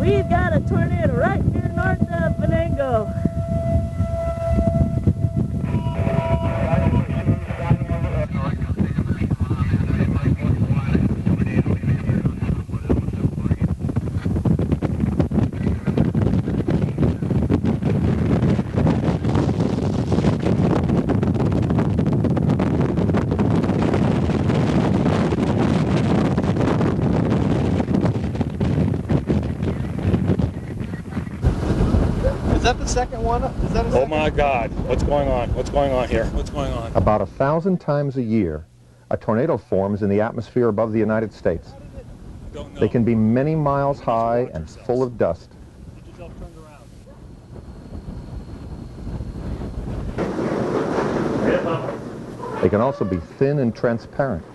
We've got a tornado right here north of Venango. Is that the second one? Is that Oh my God, what's going on? What's going on here? What's going on? About 1,000 times a year, a tornado forms in the atmosphere above the United States. Don't know. They can be many miles high and full of dust. Get yourself turned around. They can also be thin and transparent.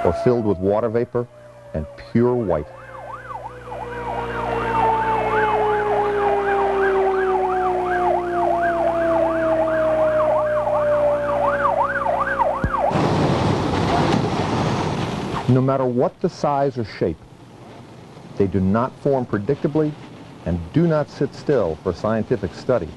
Or filled with water vapor and pure white. No matter what the size or shape, they do not form predictably and do not sit still for scientific study.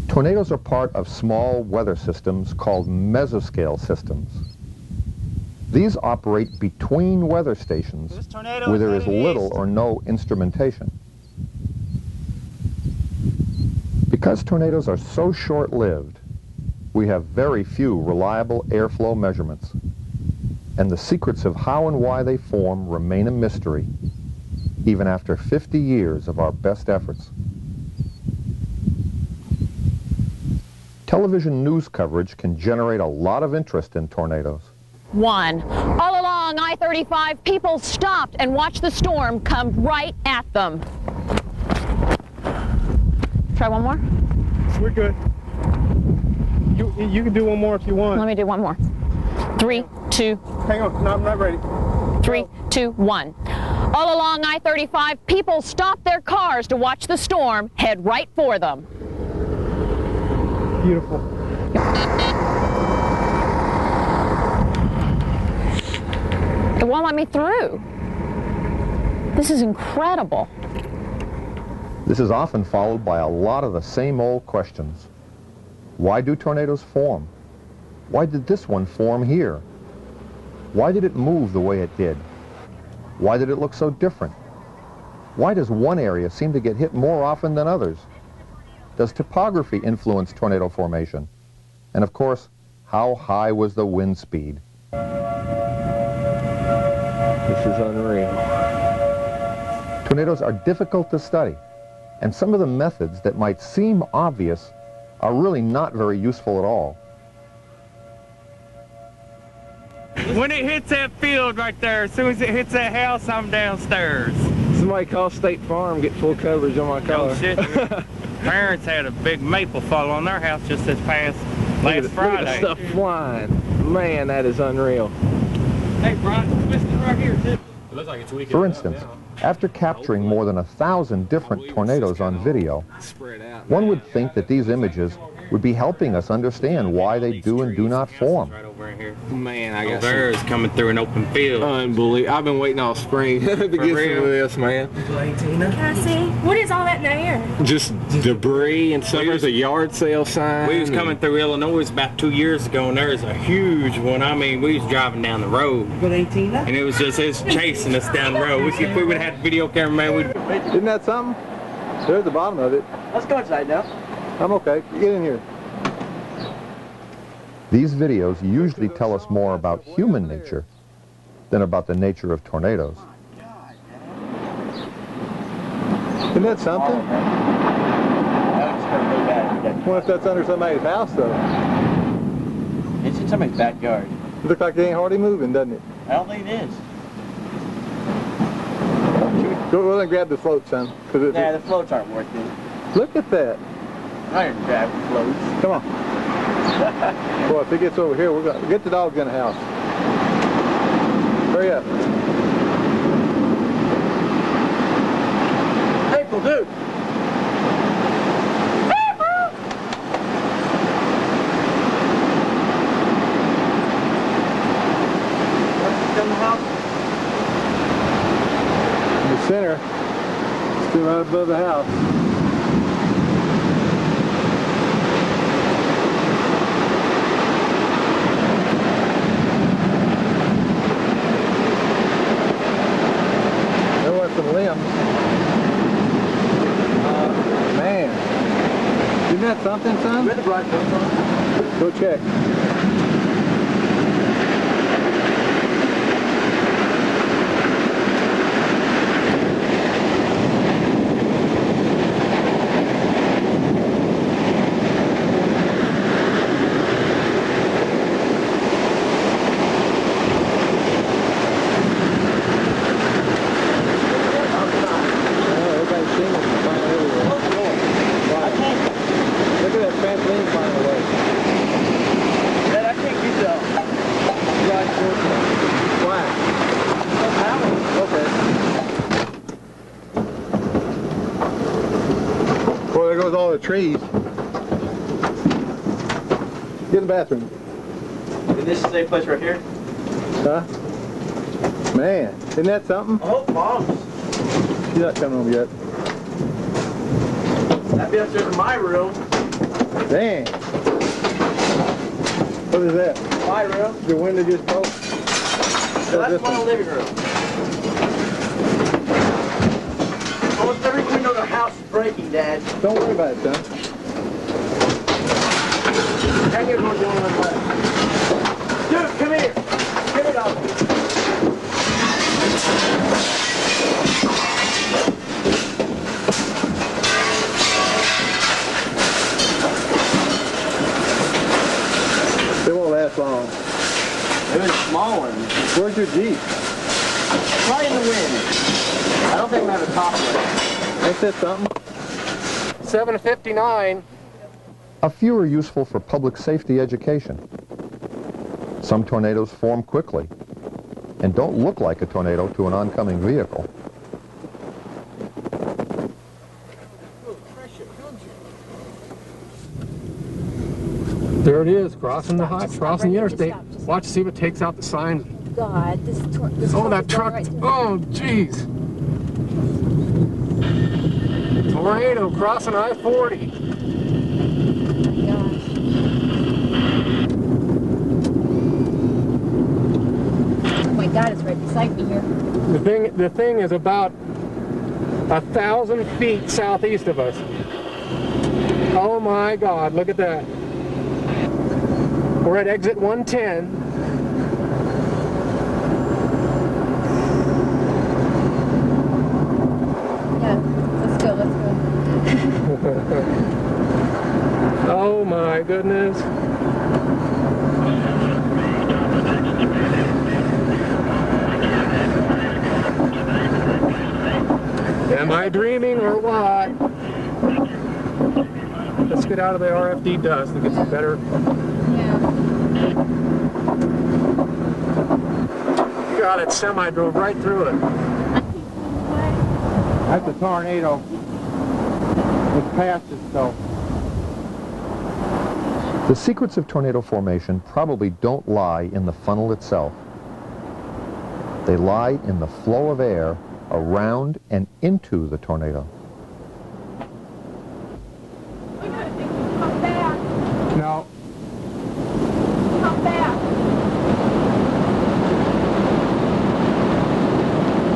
Tornadoes are part of small weather systems called mesoscale systems. These operate between weather stations where there is little or no instrumentation. Because tornadoes are so short-lived, we have very few reliable airflow measurements, and the secrets of how and why they form remain a mystery, even after 50 years of our best efforts. Television news coverage can generate a lot of interest in tornadoes. All along I-35, people stopped and watched the storm come right at them. Try one more? We're good. You can do one more if you want. Let me do one more. 3, 2. Hang on, no, I'm not ready. 3, 2, 1. All along I-35, people stopped their cars to watch the storm head right for them. Beautiful. It won't let me through. This is incredible. This is often followed by a lot of the same old questions. Why do tornadoes form? Why did this one form here? Why did it move the way it did? Why did it look so different? Why does one area seem to get hit more often than others? Does topography influence tornado formation? And of course, how high was the wind speed? This is unreal. Tornadoes are difficult to study, and some of the methods that might seem obvious are really not very useful at all. When it hits that field right there, as soon as it hits that house, I'm downstairs. Somebody call State Farm, get full coverage on my car. Oh shit. Parents had a big maple fall on their house just this past last Look Friday. at the stuff flying. Man, that is unreal. Hey, Brian, twist it right here, too. For instance, after capturing more than 1,000 different tornadoes on video, one would think that these images would be helping us understand why they do and do not form. Man, I got There is coming through an open field. unbelievable. I've been waiting all spring to get some of this, man. Can I see? What is all that in the air? Just debris and stuff. There's a yard sale sign. We was coming through Illinois about 2 years ago, and there's a huge one. I mean, we was driving down the road, and it was chasing us down the road. If we would have had a video cameraman, we'd... Isn't that something? There's the bottom of it. Let's go inside now. I'm okay. Get in here. These videos usually tell us more about human nature than about the nature of tornadoes. Isn't that something? What if that's under somebody's house, though? It's in somebody's backyard. It looks like it ain't hardly moving, doesn't it? I don't think it is. Go and grab the float, son. Nah, the floats aren't working. Look at that. I didn't grab the floats. Come on. Boy, if it gets over here, we're gonna get the dogs in the house. Hurry up. April, dude. In the house? In the center. Still right above the house. Some limbs. Man. Isn't that something, son? With the bright lights on. Go check. All the trees. Get in the bathroom. And this is the same place right here? Huh? Man, isn't that something? Oh, bombs. She's not coming home yet. That'd be upstairs in my room. Dang. What is that? My room. The window just broke? So that's my living room. Almost every window in the house is breaking, Dad. Don't worry about it, son. Hang your door down on left. Dude, come here. Give it up. It won't last long. It was a small one. Where's your Jeep? Right in the wind. I don't think I'm having a top with it. Ain't that something? 7:59. A few are useful for public safety education. Some tornadoes form quickly and don't look like a tornado to an oncoming vehicle. There it is, crossing the interstate. Watch, see if it takes out the sign. God, this Oh, that truck. Oh, jeez. Tornado crossing I-40. Oh my God, it's right beside me here. The thing is about 1,000 feet southeast of us. Oh my God, look at that. We're at exit 110. Oh my goodness. Am I dreaming or what? Let's get out of the RFD dust and get some better. Yeah. You God, that semi drove right through it. That's a tornado. It's past itself. The secrets of tornado formation probably don't lie in the funnel itself. They lie in the flow of air around and into the tornado. No. Come back.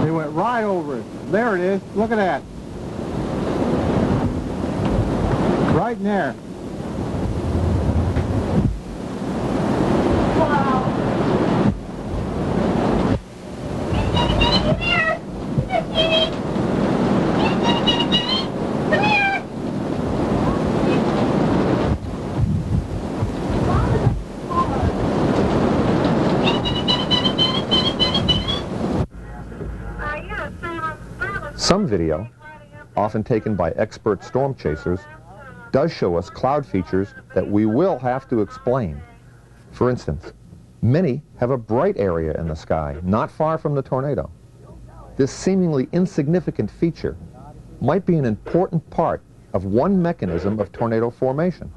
They went right over it. There it is. Look at that. Right in there. Some video, often taken by expert storm chasers, does show us cloud features that we will have to explain. For instance, many have a bright area in the sky, not far from the tornado. This seemingly insignificant feature might be an important part of one mechanism of tornado formation.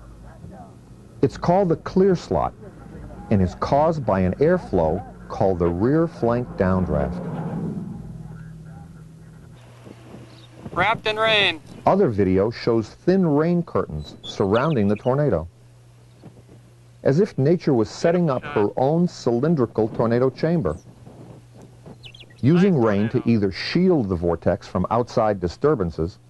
It's called the clear slot and is caused by an airflow called the rear flank downdraft. Wrapped in rain. Other video shows thin rain curtains surrounding the tornado, as if nature was setting up her own cylindrical tornado chamber, using rain to either shield the vortex from outside disturbances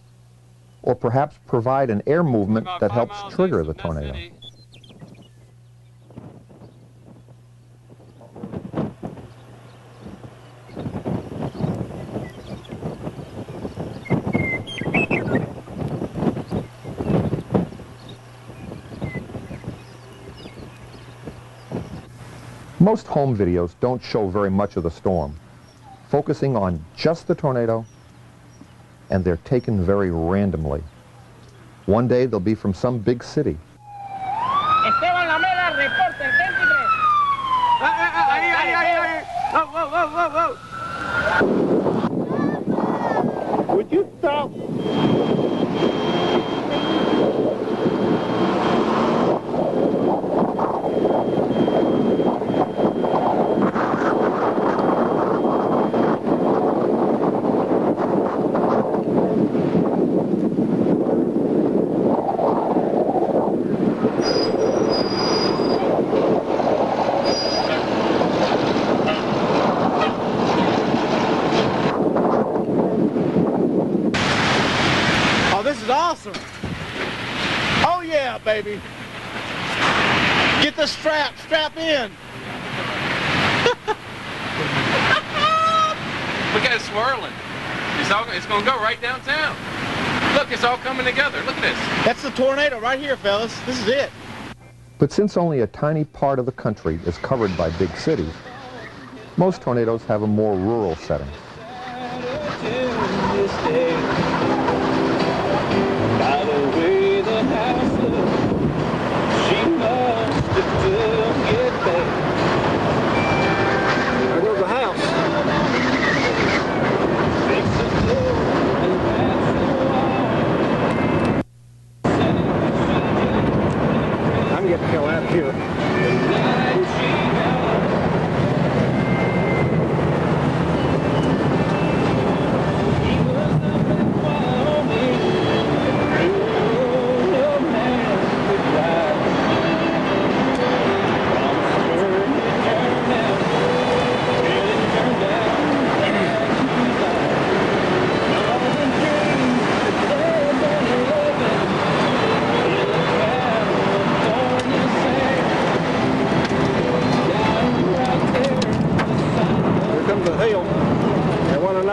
or perhaps provide an air movement that helps trigger the tornado. Most home videos don't show very much of the storm, focusing on just the tornado, and they're taken very randomly. One day they'll be from some big city. Esteban Lamela, reporter, 23. Ahí. Whoa. Would you stop? Awesome. Oh yeah, baby. Get the strap in. Look at it swirling. It's going to go right downtown. Look, it's all coming together. Look at this. That's the tornado right here, fellas. This is it. But since only a tiny part of the country is covered by big cities, most tornadoes have a more rural setting. There goes the house. I'm getting the hell out of here.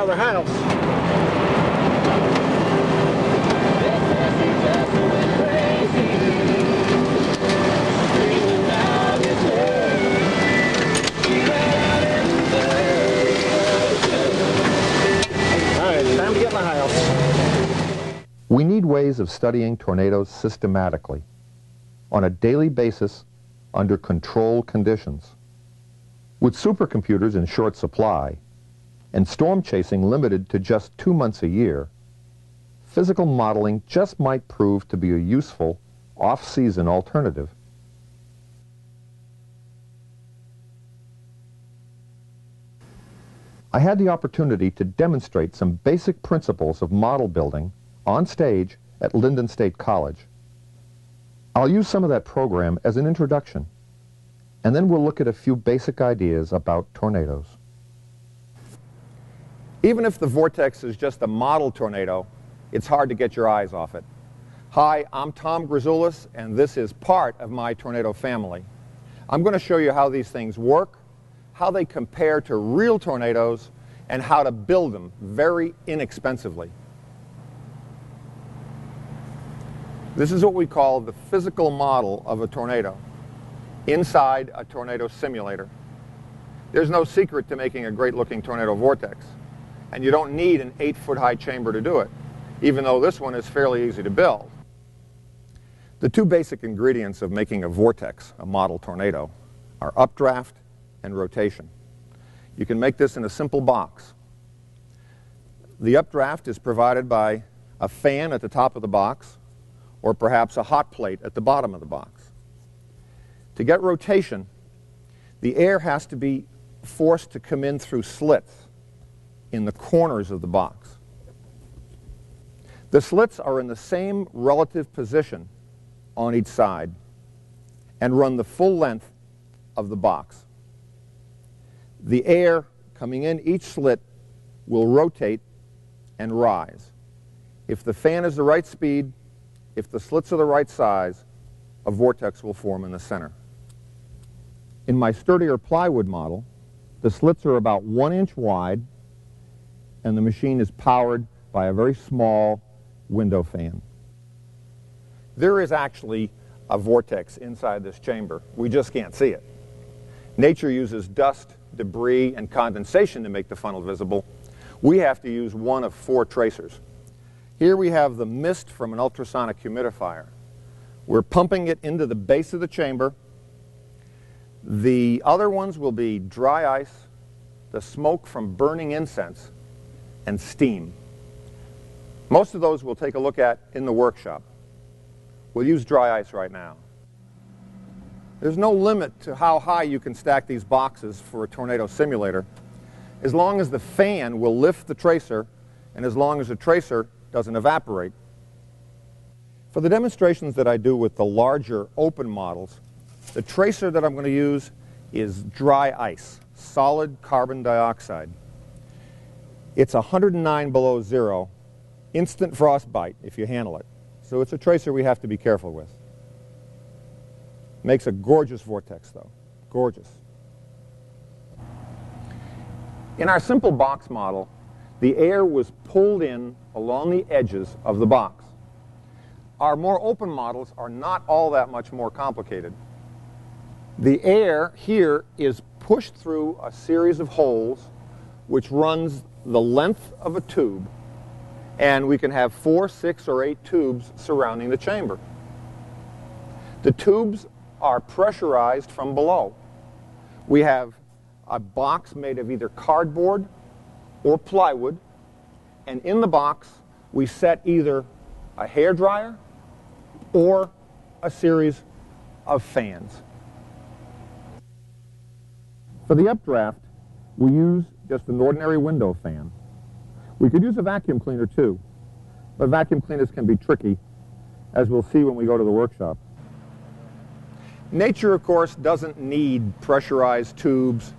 House. All right, time to get my house. We need ways of studying tornadoes systematically, on a daily basis, under controlled conditions. With supercomputers in short supply and storm chasing limited to just 2 months a year, physical modeling just might prove to be a useful off-season alternative. I had the opportunity to demonstrate some basic principles of model building on stage at Lyndon State College. I'll use some of that program as an introduction, and then we'll look at a few basic ideas about tornadoes. Even if the vortex is just a model tornado, it's hard to get your eyes off it. Hi, I'm Tom Grzoulis, and this is part of my tornado family. I'm going to show you how these things work, how they compare to real tornadoes, and how to build them very inexpensively. This is what we call the physical model of a tornado inside a tornado simulator. There's no secret to making a great-looking tornado vortex, and you don't need an 8-foot-high chamber to do it, even though this one is fairly easy to build. The two basic ingredients of making a vortex, a model tornado, are updraft and rotation. You can make this in a simple box. The updraft is provided by a fan at the top of the box, or perhaps a hot plate at the bottom of the box. To get rotation, the air has to be forced to come in through slits in the corners of the box. The slits are in the same relative position on each side and run the full length of the box. The air coming in each slit will rotate and rise. If the fan is the right speed, if the slits are the right size, a vortex will form in the center. In my sturdier plywood model, the slits are about 1 inch wide, and the machine is powered by a very small window fan. There is actually a vortex inside this chamber. We just can't see it. Nature uses dust, debris, and condensation to make the funnel visible. We have to use one of 4 tracers. Here we have the mist from an ultrasonic humidifier. We're pumping it into the base of the chamber. The other ones will be dry ice, the smoke from burning incense, and steam. Most of those we'll take a look at in the workshop. We'll use dry ice right now. There's no limit to how high you can stack these boxes for a tornado simulator, as long as the fan will lift the tracer and as long as the tracer doesn't evaporate. For the demonstrations that I do with the larger open models, the tracer that I'm going to use is dry ice, solid carbon dioxide. It's 109 below zero, instant frostbite if you handle it. So it's a tracer we have to be careful with. Makes a gorgeous vortex though, gorgeous. In our simple box model, the air was pulled in along the edges of the box. Our more open models are not all that much more complicated. The air here is pushed through a series of holes which runs the length of a tube, and we can have 4, 6, or 8 tubes surrounding the chamber. The tubes are pressurized from below. We have a box made of either cardboard or plywood, and in the box we set either a hairdryer or a series of fans. For the updraft, we use just an ordinary window fan. We could use a vacuum cleaner too, but vacuum cleaners can be tricky, as we'll see when we go to the workshop. Nature, of course, doesn't need pressurized tubes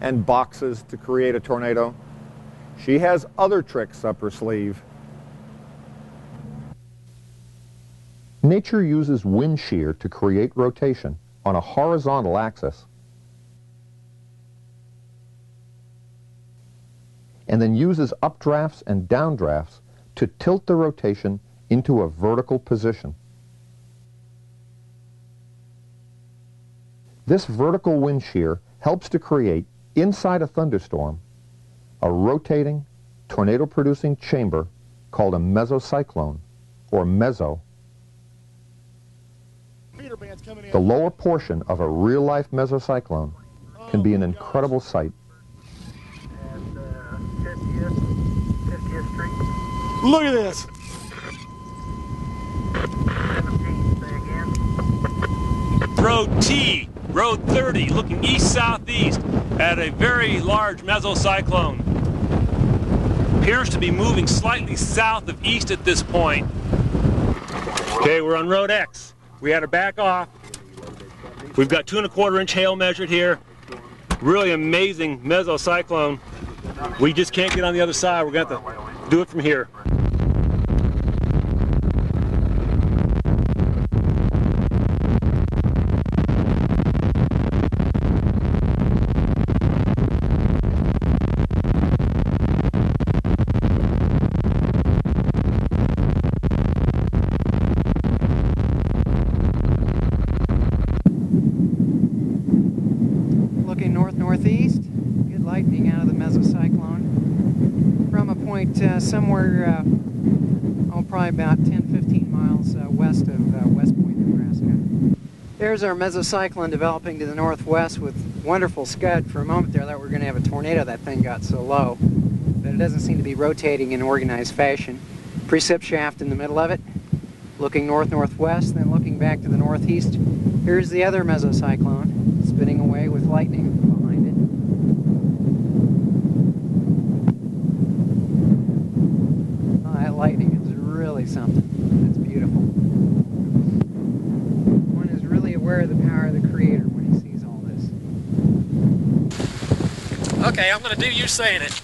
and boxes to create a tornado. She has other tricks up her sleeve. Nature uses wind shear to create rotation on a horizontal axis, and then uses updrafts and downdrafts to tilt the rotation into a vertical position. This vertical wind shear helps to create, inside a thunderstorm, a rotating, tornado-producing chamber called a mesocyclone, or meso. The lower portion of a real-life mesocyclone can be an incredible sight. At 50th Street. Look at this. 17, say again. Road T, Road 30, looking east-southeast at a very large mesocyclone. Appears to be moving slightly south of east at this point. Okay, we're on Road X. We had to back off. We've got 2 1/4 inch hail measured here. Really amazing mesocyclone. We just can't get on the other side. We're going to have to do it from here. Looking north-northeast, good lightning out of the mesocyclone from a point somewhere, probably about 10-15 miles west of West Point, Nebraska. There's our mesocyclone developing to the northwest with wonderful scud. For a moment there, I thought we were going to have a tornado. That thing got so low, but it doesn't seem to be rotating in organized fashion. Precip shaft in the middle of it, looking north-northwest, then looking back to the northeast. Here's the other mesocyclone, spinning away with lightning behind it. Oh, that lightning is really something. It's beautiful. One is really aware of the power of the Creator when he sees all this. Okay, I'm going to do you saying it.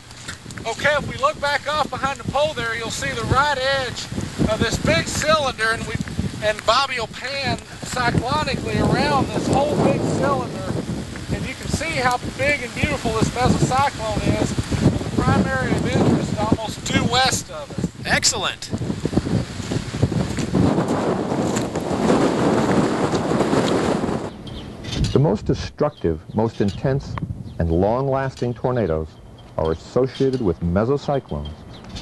Okay, if we look back off behind the pole there, you'll see the right edge of this big cylinder, and Bobby will pan cyclonically around this whole big cylinder, and you can see how big and beautiful this mesocyclone is. The primary of interest almost due west of us. Excellent. The most destructive, most intense, and long-lasting tornadoes are associated with mesocyclones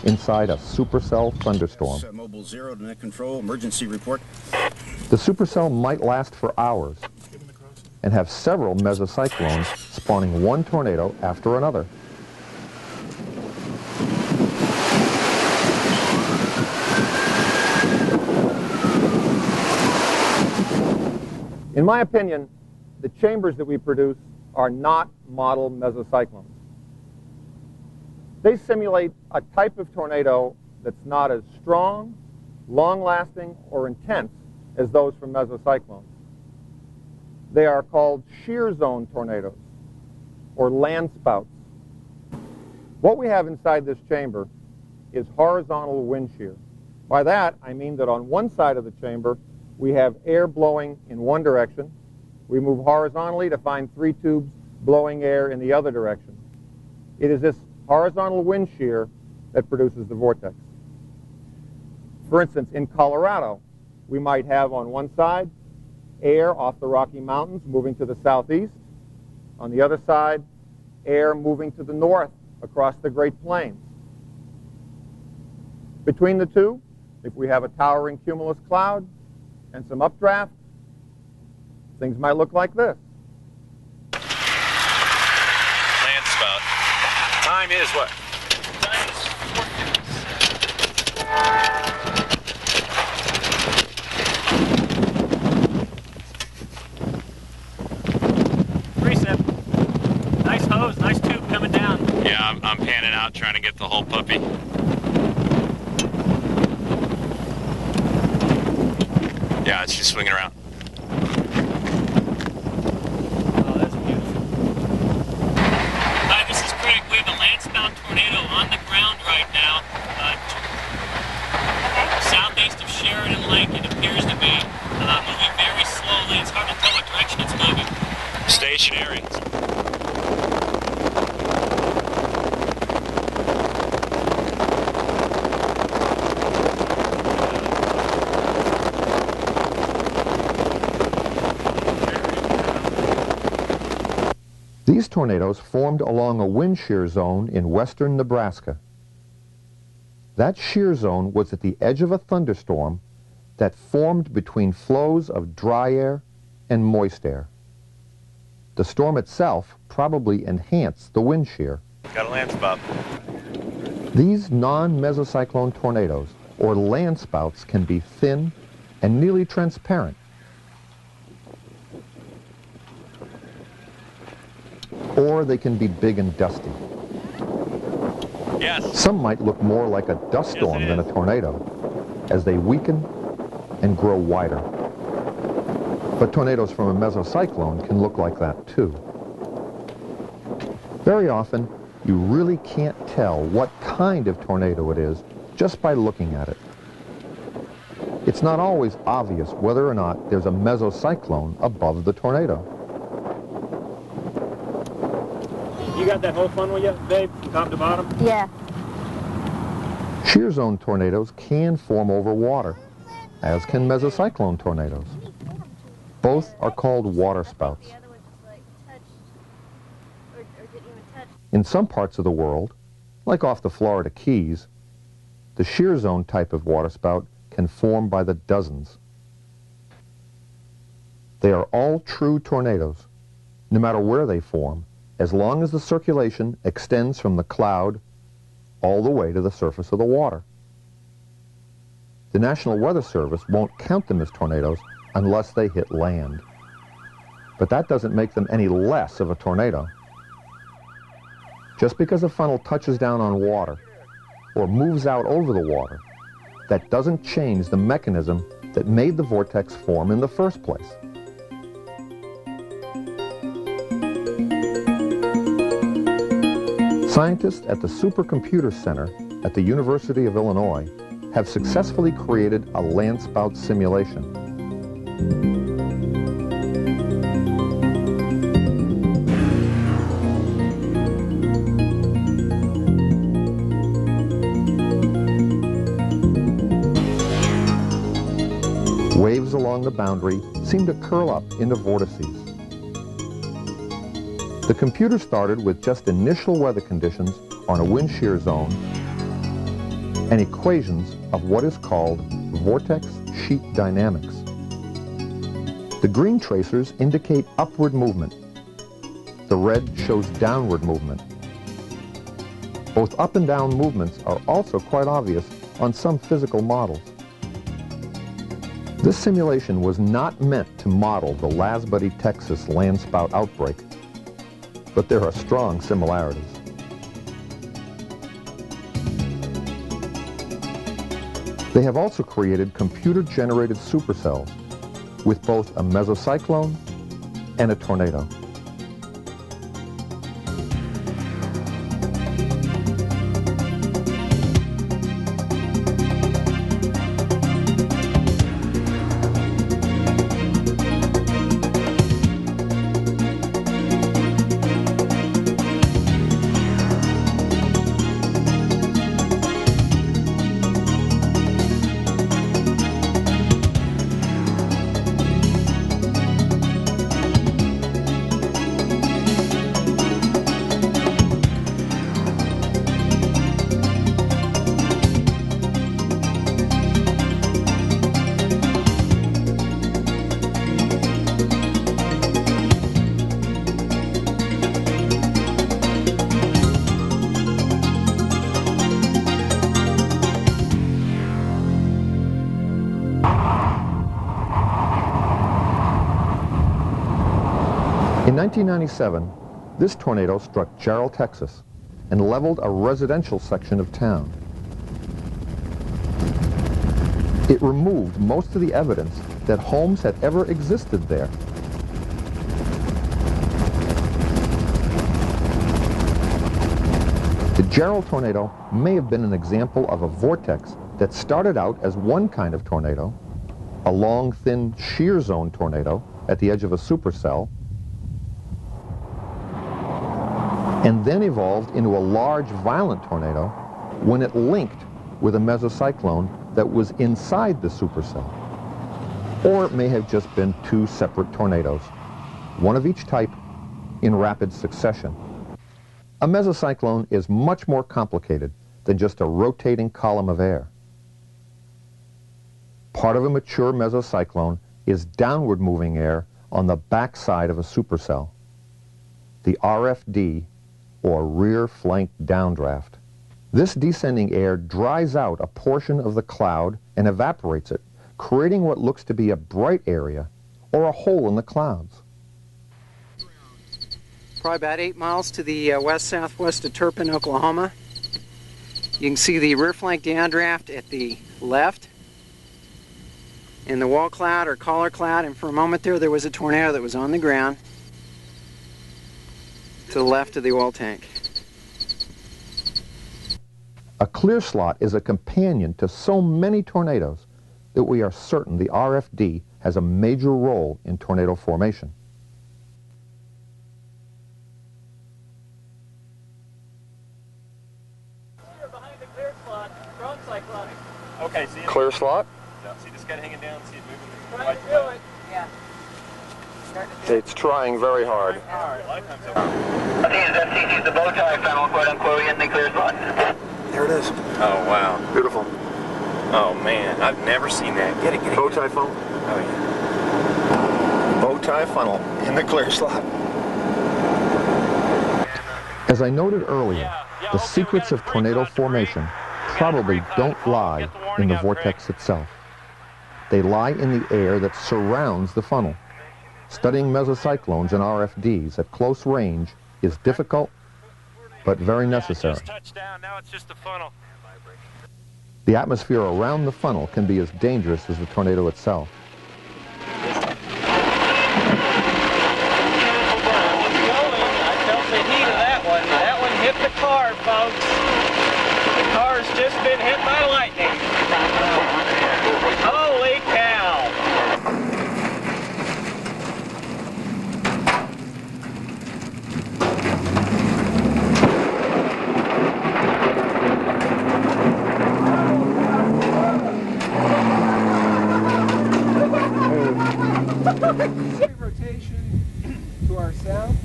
inside a supercell thunderstorm. Mobile 0 to net control, emergency report. The supercell might last for hours and have several mesocyclones spawning one tornado after another. In my opinion, the chambers that we produce are not model mesocyclones. They simulate a type of tornado that's not as strong, long-lasting, or intense as those from mesocyclones. They are called shear zone tornadoes, or land spouts. What we have inside this chamber is horizontal wind shear. By that, I mean that on one side of the chamber, we have air blowing in one direction. We move horizontally to find 3 tubes blowing air in the other direction. It is this horizontal wind shear that produces the vortex. For instance, in Colorado, we might have on one side air off the Rocky Mountains moving to the southeast. On the other side, air moving to the north across the Great Plains. Between the two, if we have a towering cumulus cloud and some updraft, things might look like this. Land spout. Time is what? Time is 4 minutes. Precip. Nice hose, nice tube coming down. Yeah, I'm panning out trying to get the whole puppy. Yeah, it's just swinging around. We have a landsbound tornado on the ground right now, southeast of Sheridan Lake. It appears to be moving very slowly. It's hard to tell what direction it's moving. Stationary. These tornadoes formed along a wind shear zone in western Nebraska. That shear zone was at the edge of a thunderstorm that formed between flows of dry air and moist air. the storm itself probably enhanced the wind shear. Got a land spout. These non-mesocyclone tornadoes, or land spouts, can be thin and nearly transparent. Or they can be big and dusty. Yes. Some might look more like a dust storm than a tornado, as they weaken and grow wider. But tornadoes from a mesocyclone can look like that too. Very often, you really can't tell what kind of tornado it is just by looking at it. It's not always obvious whether or not there's a mesocyclone above the tornado. You got that whole funnel yet, Dave, from top to bottom? Yeah. Shear zone tornadoes can form over water, as can mesocyclone tornadoes. Both are called water spouts. In some parts of the world, like off the Florida Keys, the shear zone type of water spout can form by the dozens. They are all true tornadoes, no matter where they form, as long as the circulation extends from the cloud all the way to the surface of the water. The National Weather Service won't count them as tornadoes unless they hit land. But that doesn't make them any less of a tornado. Just because a funnel touches down on water or moves out over the water, that doesn't change the mechanism that made the vortex form in the first place. Scientists at the Supercomputer Center at the University of Illinois have successfully created a land spout simulation. Waves along the boundary seem to curl up into vortices. The computer started with just initial weather conditions on a wind shear zone and equations of what is called vortex sheet dynamics. The green tracers indicate upward movement. The red shows downward movement. Both up and down movements are also quite obvious on some physical models. This simulation was not meant to model the Lasbuty, Texas land spout outbreak, but there are strong similarities. They have also created computer-generated supercells with both a mesocyclone and a tornado. In 1997, this tornado struck Jarrell, Texas, and leveled a residential section of town. It removed most of the evidence that homes had ever existed there. The Jarrell tornado may have been an example of a vortex that started out as one kind of tornado, a long, thin shear zone tornado at the edge of a supercell, and then evolved into a large, violent tornado when it linked with a mesocyclone that was inside the supercell. Or it may have just been two separate tornadoes, one of each type in rapid succession. A mesocyclone is much more complicated than just a rotating column of air. Part of a mature mesocyclone is downward moving air on the backside of a supercell. the RFD, or rear flank downdraft. This descending air dries out a portion of the cloud and evaporates it, creating what looks to be a bright area or a hole in the clouds. Probably about 8 miles to the west-southwest of Turpin, Oklahoma. You can see the rear flank downdraft at the left, and the wall cloud or collar cloud, and for a moment there was a tornado that was on the ground to the left of the oil tank. A clear slot is a companion to so many tornadoes that we are certain the RFD has a major role in tornado formation. Behind the clear slot, strong cyclonic. Okay, see it? Clear slot? Yeah, see this guy hanging down, see it moving? Trying to do it. Yeah. It's trying very hard. I think it's FCC's the bow tie funnel, quote unquote, in the clear slot. There it is. Oh, wow. Beautiful. Oh, man, I've never seen that. Get it. Bow tie funnel? Oh, yeah. Bow tie funnel in the clear slot. As I noted earlier, the secrets of tornado formation probably don't lie in the vortex itself. They lie in the air that surrounds the funnel. Studying mesocyclones and RFDs at close range is difficult, but very necessary. Now it's just the funnel. The atmosphere around the funnel can be as dangerous as the tornado itself. I felt the heat of that one. That one hit the car, folks. The car's just been hit by lightning. Holy cow! Rotation to our south.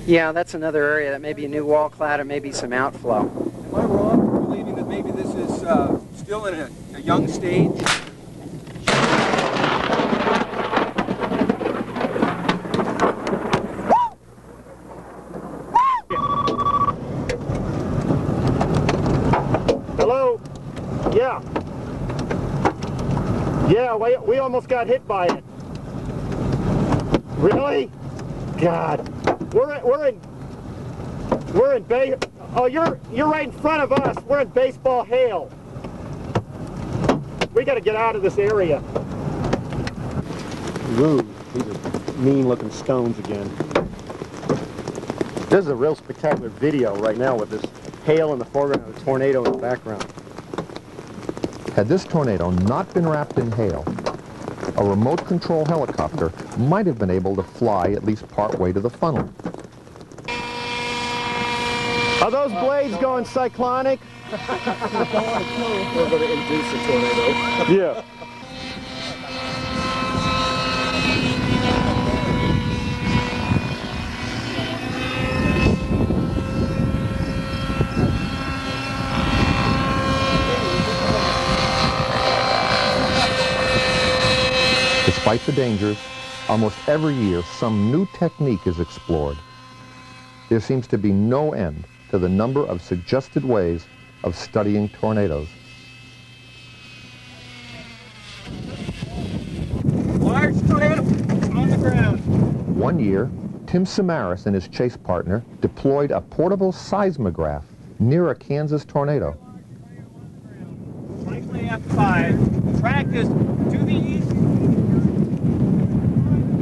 Yeah, that's another area that may be a new wall cloud and maybe some outflow. Am I wrong for believing that maybe this is still in a young stage? Hello? Yeah. Yeah, we almost got hit by it. Really? God. We're in Bay. Oh, you're right in front of us. We're in baseball hail. We got to get out of this area. Ooh, these are mean-looking stones again. This is a real spectacular video right now with this hail in the foreground and a tornado in the background. Had this tornado not been wrapped in hail, a remote control helicopter might have been able to fly at least partway to the funnel. Are those blades going cyclonic? We're going to induce a tornado. Yeah. Despite the dangers, almost every year some new technique is explored. There seems to be no end to the number of suggested ways of studying tornadoes. Large tornado on the ground. One year, Tim Samaras and his chase partner deployed a portable seismograph near a Kansas tornado. Likely F5. Track is to the east.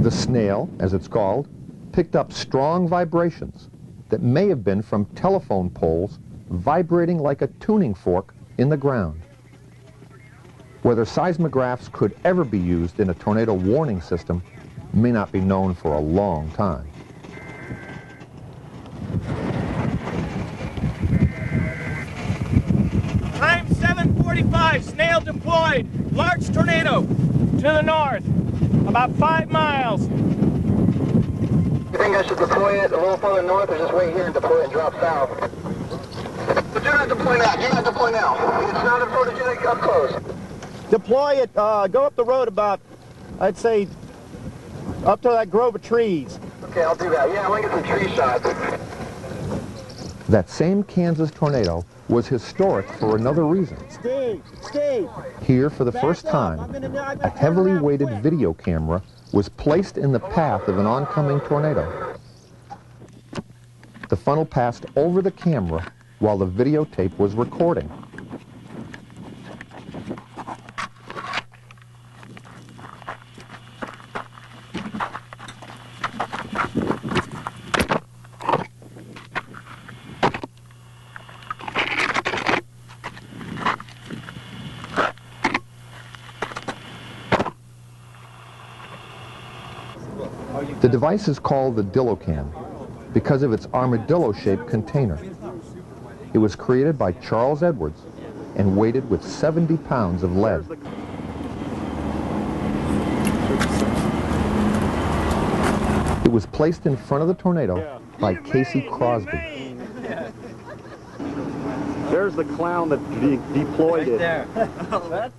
The snail, as it's called, picked up strong vibrations that may have been from telephone poles vibrating like a tuning fork in the ground. Whether seismographs could ever be used in a tornado warning system may not be known for a long time. Time 7:45. Snail deployed. Large tornado to the north. About 5 miles. You think I should deploy it a little further north or just wait here and deploy it and drop south? But do not deploy now. Do not deploy now. It's not a photogenic up close. Deploy it. Go up the road about, I'd say, up to that grove of trees. Okay. Okay, I'll do that. Yeah, I want to get some tree shots. That same Kansas tornado was historic for another reason. Steve! Here, for the first time, a heavily weighted video camera was placed in the path of an oncoming tornado. The funnel passed over the camera while the videotape was recording. The device is called the Dillocan because of its armadillo-shaped container. It was created by Charles Edwards and weighted with 70 pounds of lead. It was placed in front of the tornado by Casey Crosby. There's the clown that deployed it. There.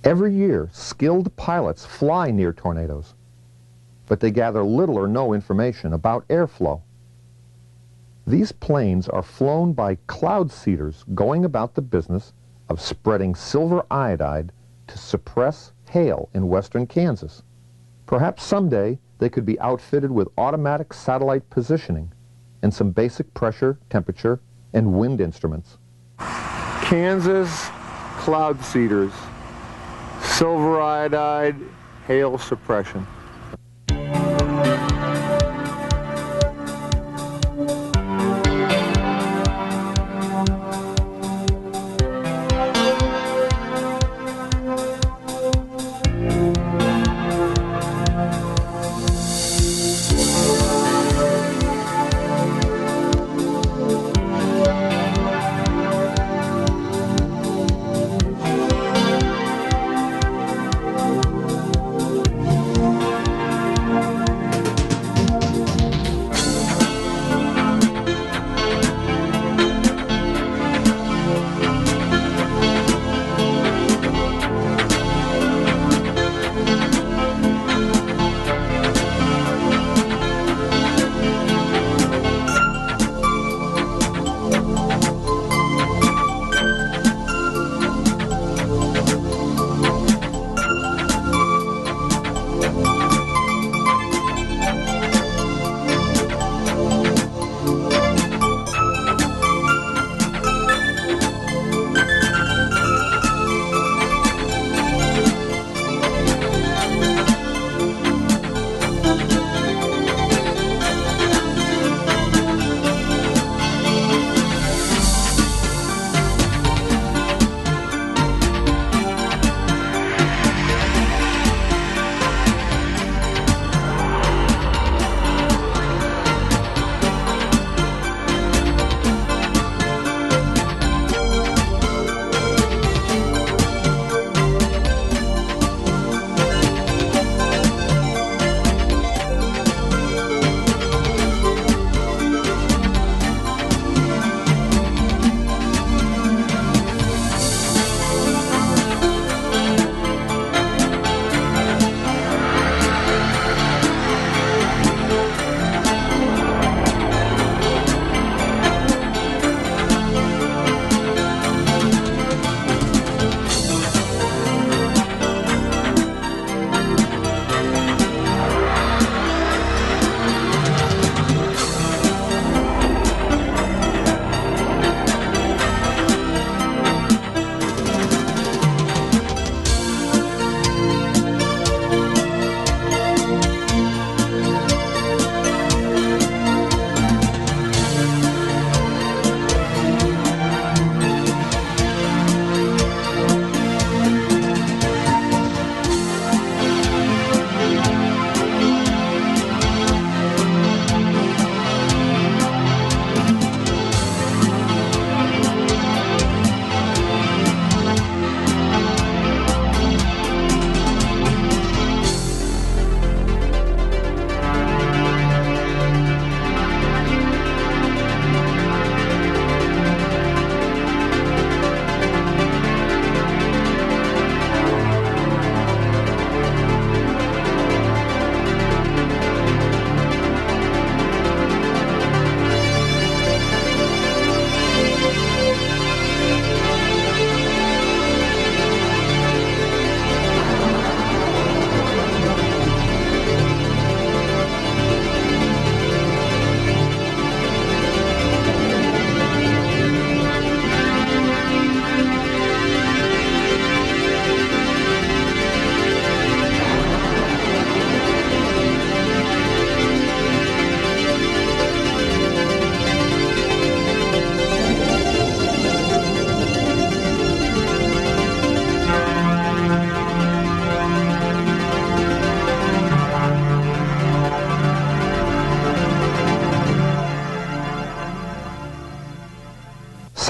Every year, skilled pilots fly near tornadoes, but they gather little or no information about airflow. These planes are flown by cloud seeders going about the business of spreading silver iodide to suppress hail in western Kansas. Perhaps someday they could be outfitted with automatic satellite positioning and some basic pressure, temperature, and wind instruments. Kansas cloud seeders, silver iodide, hail suppression.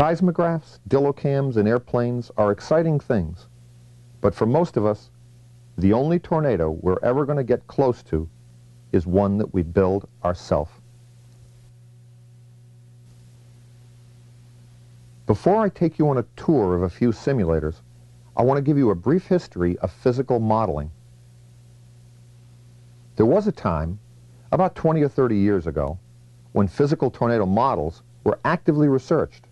Seismographs, dilocams, and airplanes are exciting things, but for most of us, the only tornado we're ever going to get close to is one that we build ourselves. Before I take you on a tour of a few simulators, I want to give you a brief history of physical modeling. There was a time, about 20 or 30 years ago, when physical tornado models were actively researched.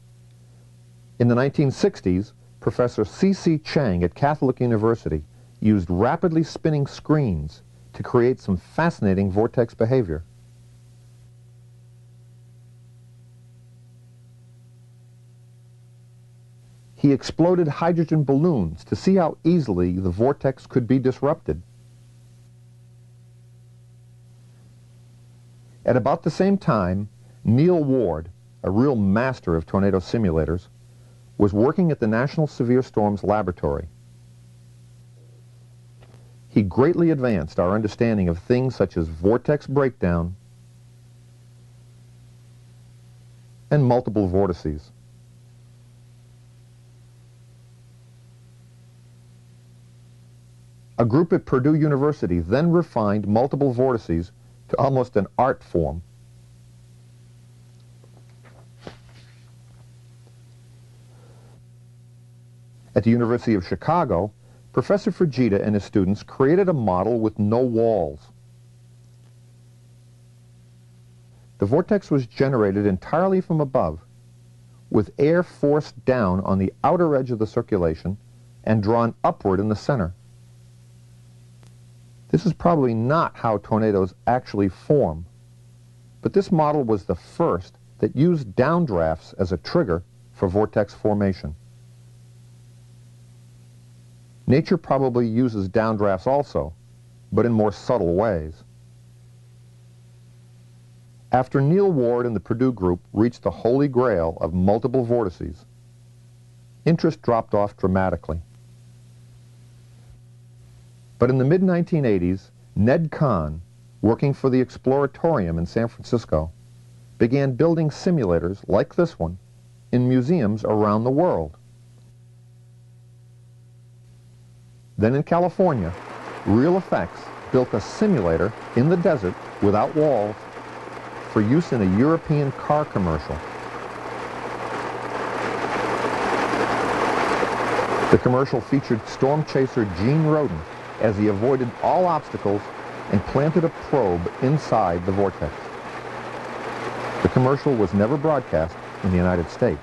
In the 1960s, Professor C.C. Chang at Catholic University used rapidly spinning screens to create some fascinating vortex behavior. He exploded hydrogen balloons to see how easily the vortex could be disrupted. At about the same time, Neil Ward, a real master of tornado simulators, was working at the National Severe Storms Laboratory. He greatly advanced our understanding of things such as vortex breakdown and multiple vortices. A group at Purdue University then refined multiple vortices to almost an art form. At the University of Chicago, Professor Fujita and his students created a model with no walls. The vortex was generated entirely from above, with air forced down on the outer edge of the circulation and drawn upward in the center. This is probably not how tornadoes actually form, but this model was the first that used downdrafts as a trigger for vortex formation. Nature probably uses downdrafts also, but in more subtle ways. After Neil Ward and the Purdue group reached the holy grail of multiple vortices, interest dropped off dramatically. But in the mid-1980s, Ned Kahn, working for the Exploratorium in San Francisco, began building simulators like this one in museums around the world. Then in California, Real Effects built a simulator in the desert without walls for use in a European car commercial. The commercial featured storm chaser Gene Rodin as he avoided all obstacles and planted a probe inside the vortex. The commercial was never broadcast in the United States.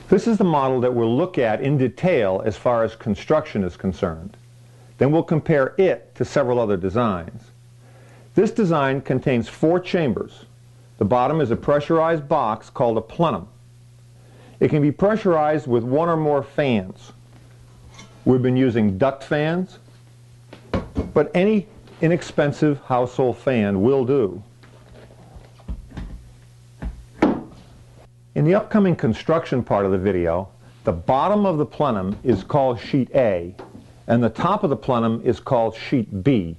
This is the model that we'll look at in detail as far as construction is concerned. Then we'll compare it to several other designs. This design contains 4 chambers. The bottom is a pressurized box called a plenum. It can be pressurized with 1 or more fans. We've been using duct fans, but any inexpensive household fan will do. In the upcoming construction part of the video, the bottom of the plenum is called sheet A, and the top of the plenum is called sheet B.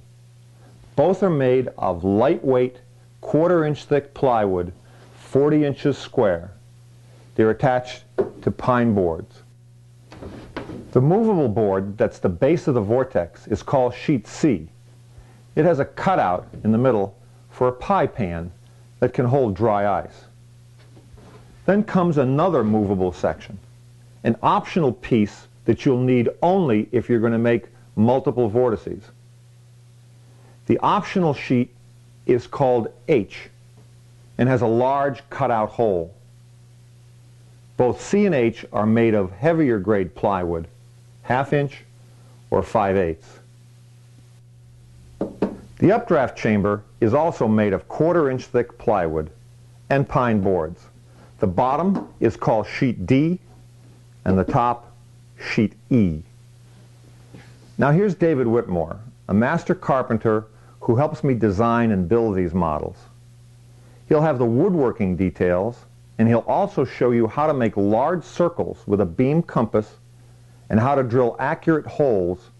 Both are made of lightweight, 1/4-inch thick plywood, 40 inches square. They're attached to pine boards. The movable board that's the base of the vortex is called sheet C. It has a cutout in the middle for a pie pan that can hold dry ice. Then comes another movable section, an optional piece that you'll need only if you're going to make multiple vortices. The optional sheet is called H and has a large cutout hole. Both C and H are made of heavier grade plywood, 1/2 inch or 5/8. The updraft chamber is also made of 1/4-inch thick plywood and pine boards. The bottom is called sheet D and the top sheet E. Now here's David Whitmore, a master carpenter who helps me design and build these models. He'll have the woodworking details, and he'll also show you how to make large circles with a beam compass and how to drill accurate holes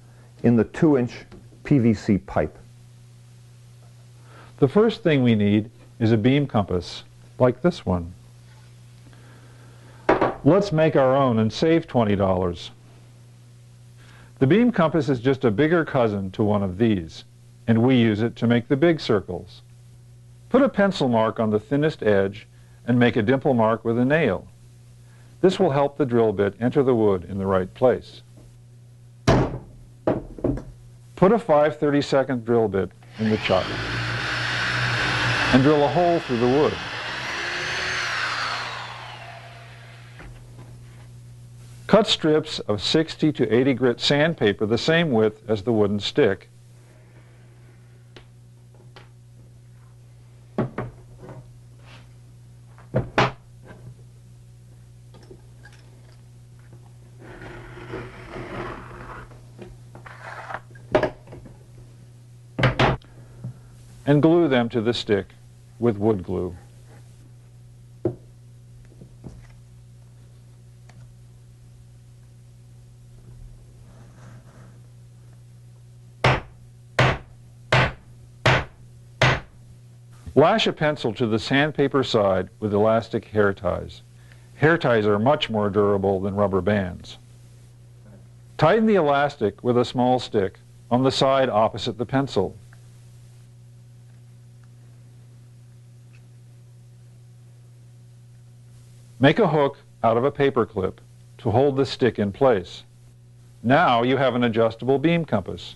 in the 2-inch PVC pipe. The first thing we need is a beam compass like this one. Let's make our own and save $20. The beam compass is just a bigger cousin to one of these, and we use it to make the big circles. Put a pencil mark on the thinnest edge and make a dimple mark with a nail. This will help the drill bit enter the wood in the right place. Put a 5/32 drill bit in the chuck and drill a hole through the wood. Cut strips of 60 to 80 grit sandpaper the same width as the wooden stick. And glue them to the stick with wood glue. Lash a pencil to the sandpaper side with elastic hair ties. Hair ties are much more durable than rubber bands. Tighten the elastic with a small stick on the side opposite the pencil. Make a hook out of a paper clip to hold the stick in place. Now you have an adjustable beam compass.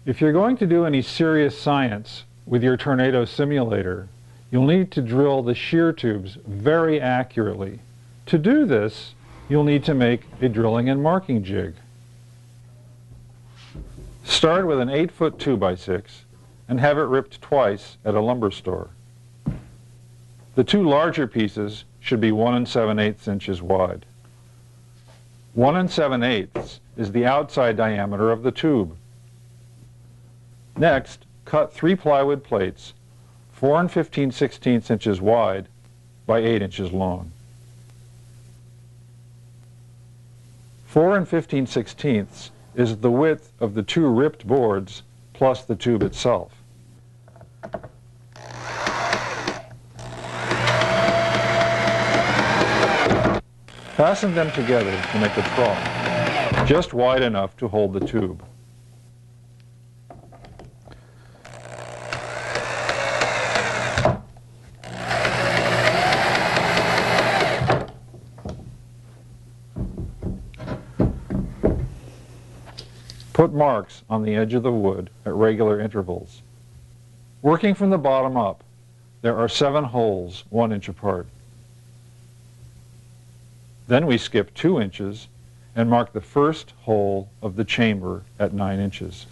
If you're going to do any serious science with your tornado simulator, you'll need to drill the shear tubes very accurately. To do this, you'll need to make a drilling and marking jig. Start with an 8-foot 2x6 and have it ripped twice at a lumber store. The two larger pieces should be 1 7/8 inches wide. 1 7/8 is the outside diameter of the tube. Next, cut 3 plywood plates 4 15/16 inches wide by 8 inches long. 4 15/16 is the width of the 2 ripped boards plus the tube itself. Fasten them together to make a trough, just wide enough to hold the tube. Put marks on the edge of the wood at regular intervals. Working from the bottom up, there are 7 holes 1 inch apart. Then we skip 2 inches and mark the first hole of the chamber at 9 inches.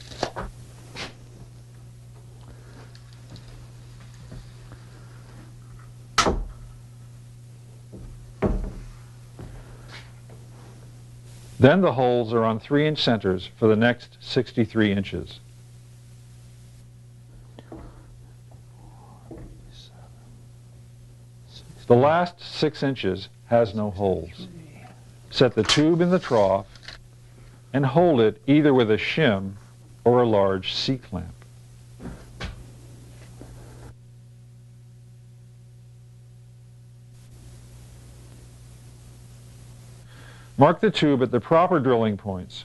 Then the holes are on 3-inch centers for the next 63 inches. The last 6 inches has no holes. Set the tube in the trough and hold it either with a shim or a large C-clamp. Mark the tube at the proper drilling points.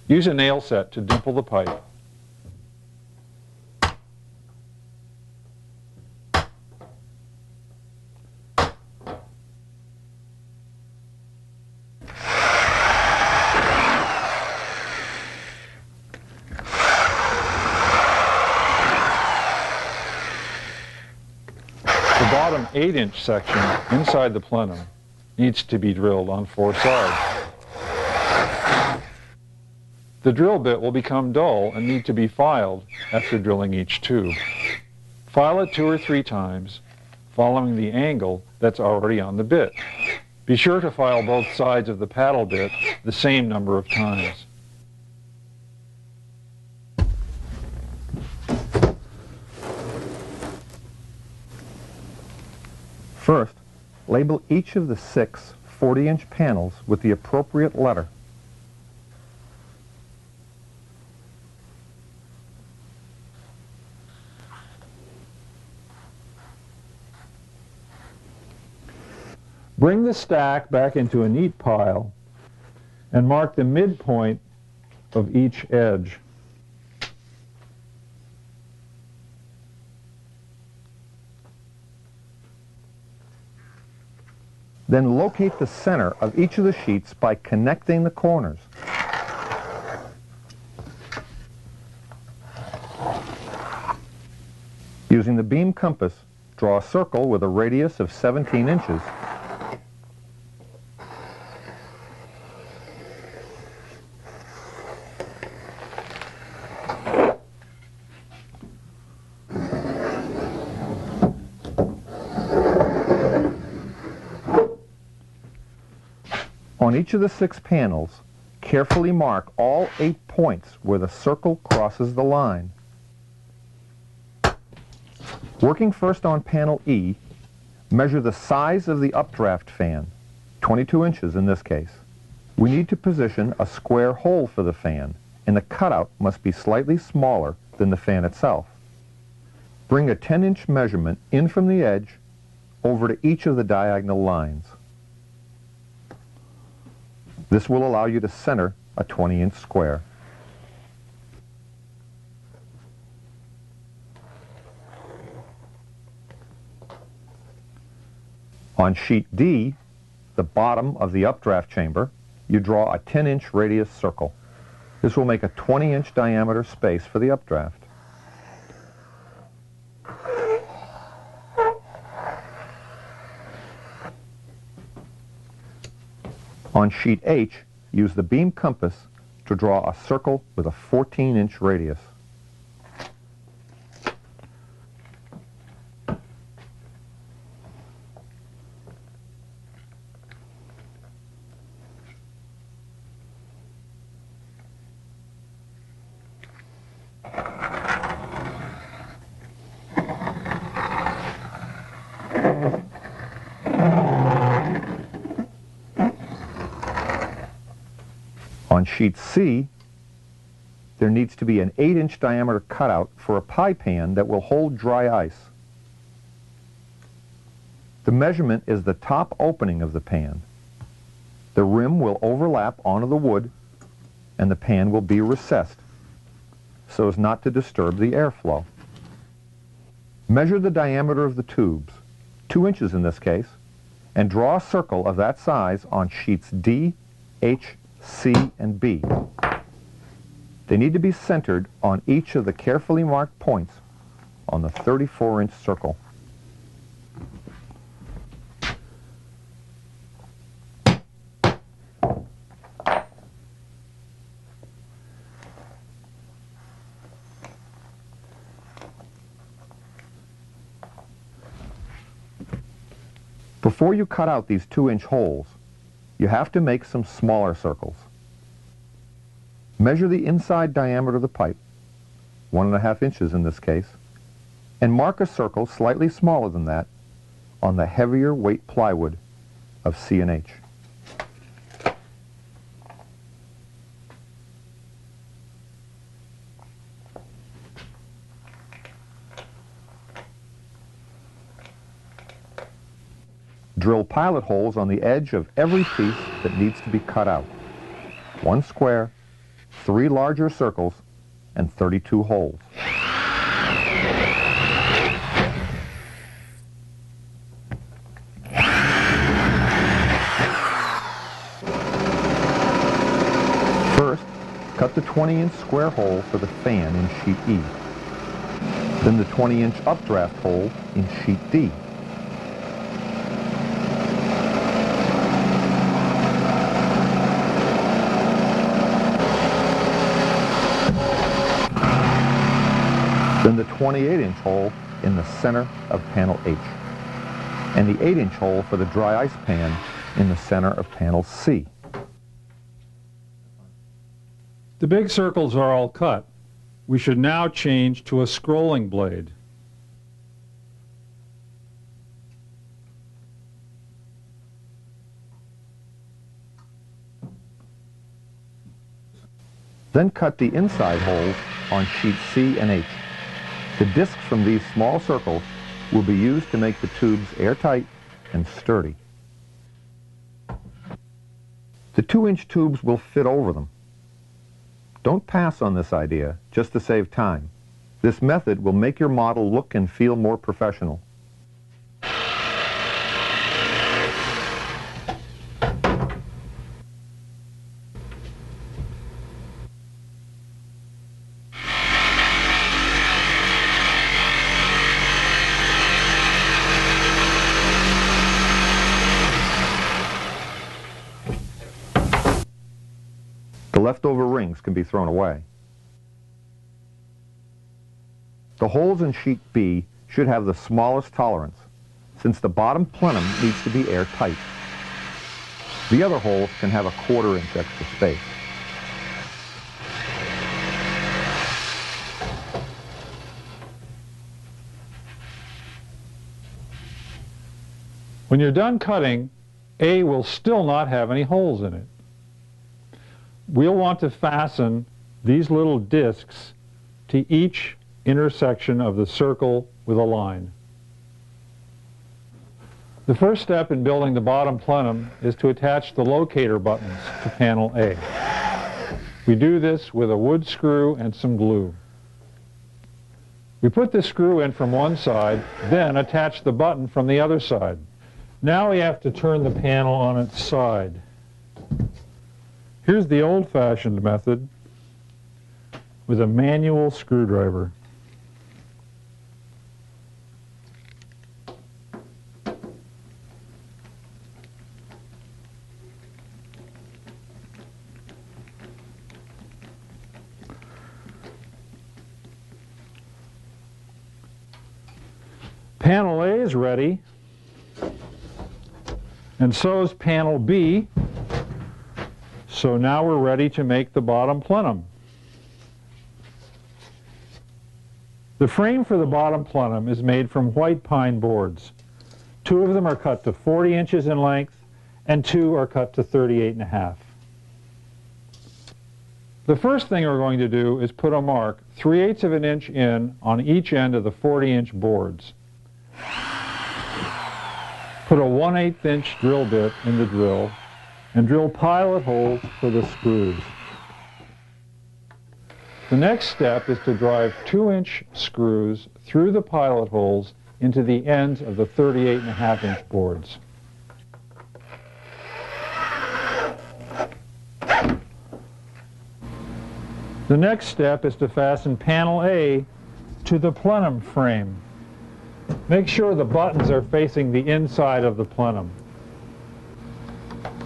Use a nail set to dimple the pipe. The bottom 8-inch section inside the plenum needs to be drilled on 4 sides. The drill bit will become dull and need to be filed after drilling each tube. File it 2 or 3 times, following the angle that's already on the bit. Be sure to file both sides of the paddle bit the same number of times. First, label each of the 6 40-inch panels with the appropriate letter. Bring the stack back into a neat pile and mark the midpoint of each edge. Then locate the center of each of the sheets by connecting the corners. Using the beam compass, draw a circle with a radius of 17 inches. On each of the 6 panels, carefully mark all 8 points where the circle crosses the line. Working first on panel E, measure the size of the updraft fan, 22 inches in this case. We need to position a square hole for the fan, and the cutout must be slightly smaller than the fan itself. Bring a 10-inch measurement in from the edge over to each of the diagonal lines. This will allow you to center a 20-inch square. On sheet D, the bottom of the updraft chamber, you draw a 10-inch radius circle. This will make a 20-inch diameter space for the updraft. On sheet H, use the beam compass to draw a circle with a 14-inch radius. On sheet C, there needs to be an 8-inch diameter cutout for a pie pan that will hold dry ice. The measurement is the top opening of the pan. The rim will overlap onto the wood, and the pan will be recessed so as not to disturb the airflow. Measure the diameter of the tubes, 2 inches in this case, and draw a circle of that size on sheets D, H, C, and B. They need to be centered on each of the carefully marked points on the 34-inch circle. Before you cut out these 2-inch holes, you have to make some smaller circles. Measure the inside diameter of the pipe, 1.5 inches in this case, and mark a circle slightly smaller than that on the heavier weight plywood of C&H. Drill pilot holes on the edge of every piece that needs to be cut out. 1 square, 3 larger circles, and 32 holes. First, cut the 20-inch square hole for the fan in sheet E. Then the 20-inch updraft hole in sheet D. 28-inch hole in the center of panel H, and the 8-inch hole for the dry ice pan in the center of panel C. The big circles are all cut. We should now change to a scrolling blade. Then cut the inside holes on sheet C and H. The discs from these small circles will be used to make the tubes airtight and sturdy. The 2-inch tubes will fit over them. Don't pass on this idea just to save time. This method will make your model look and feel more professional. The leftover rings can be thrown away. The holes in sheet B should have the smallest tolerance, since the bottom plenum needs to be airtight. The other holes can have a 1/4 inch extra space. When you're done cutting, A will still not have any holes in it. We'll want to fasten these little discs to each intersection of the circle with a line. The first step in building the bottom plenum is to attach the locator buttons to panel A. We do this with a wood screw and some glue. We put the screw in from one side, then attach the button from the other side. Now we have to turn the panel on its side. Here's the old-fashioned method with a manual screwdriver. Panel A is ready, and so is panel B. So now we're ready to make the bottom plenum. The frame for the bottom plenum is made from white pine boards. 2 of them are cut to 40 inches in length, and 2 are cut to 38.5. The first thing we're going to do is put a mark 3/8 of an inch in on each end of the 40-inch boards. Put a 1/8 inch drill bit in the drill and drill pilot holes for the screws. The next step is to drive 2-inch screws through the pilot holes into the ends of the 38.5 inch boards. The next step is to fasten panel A to the plenum frame. Make sure the buttons are facing the inside of the plenum.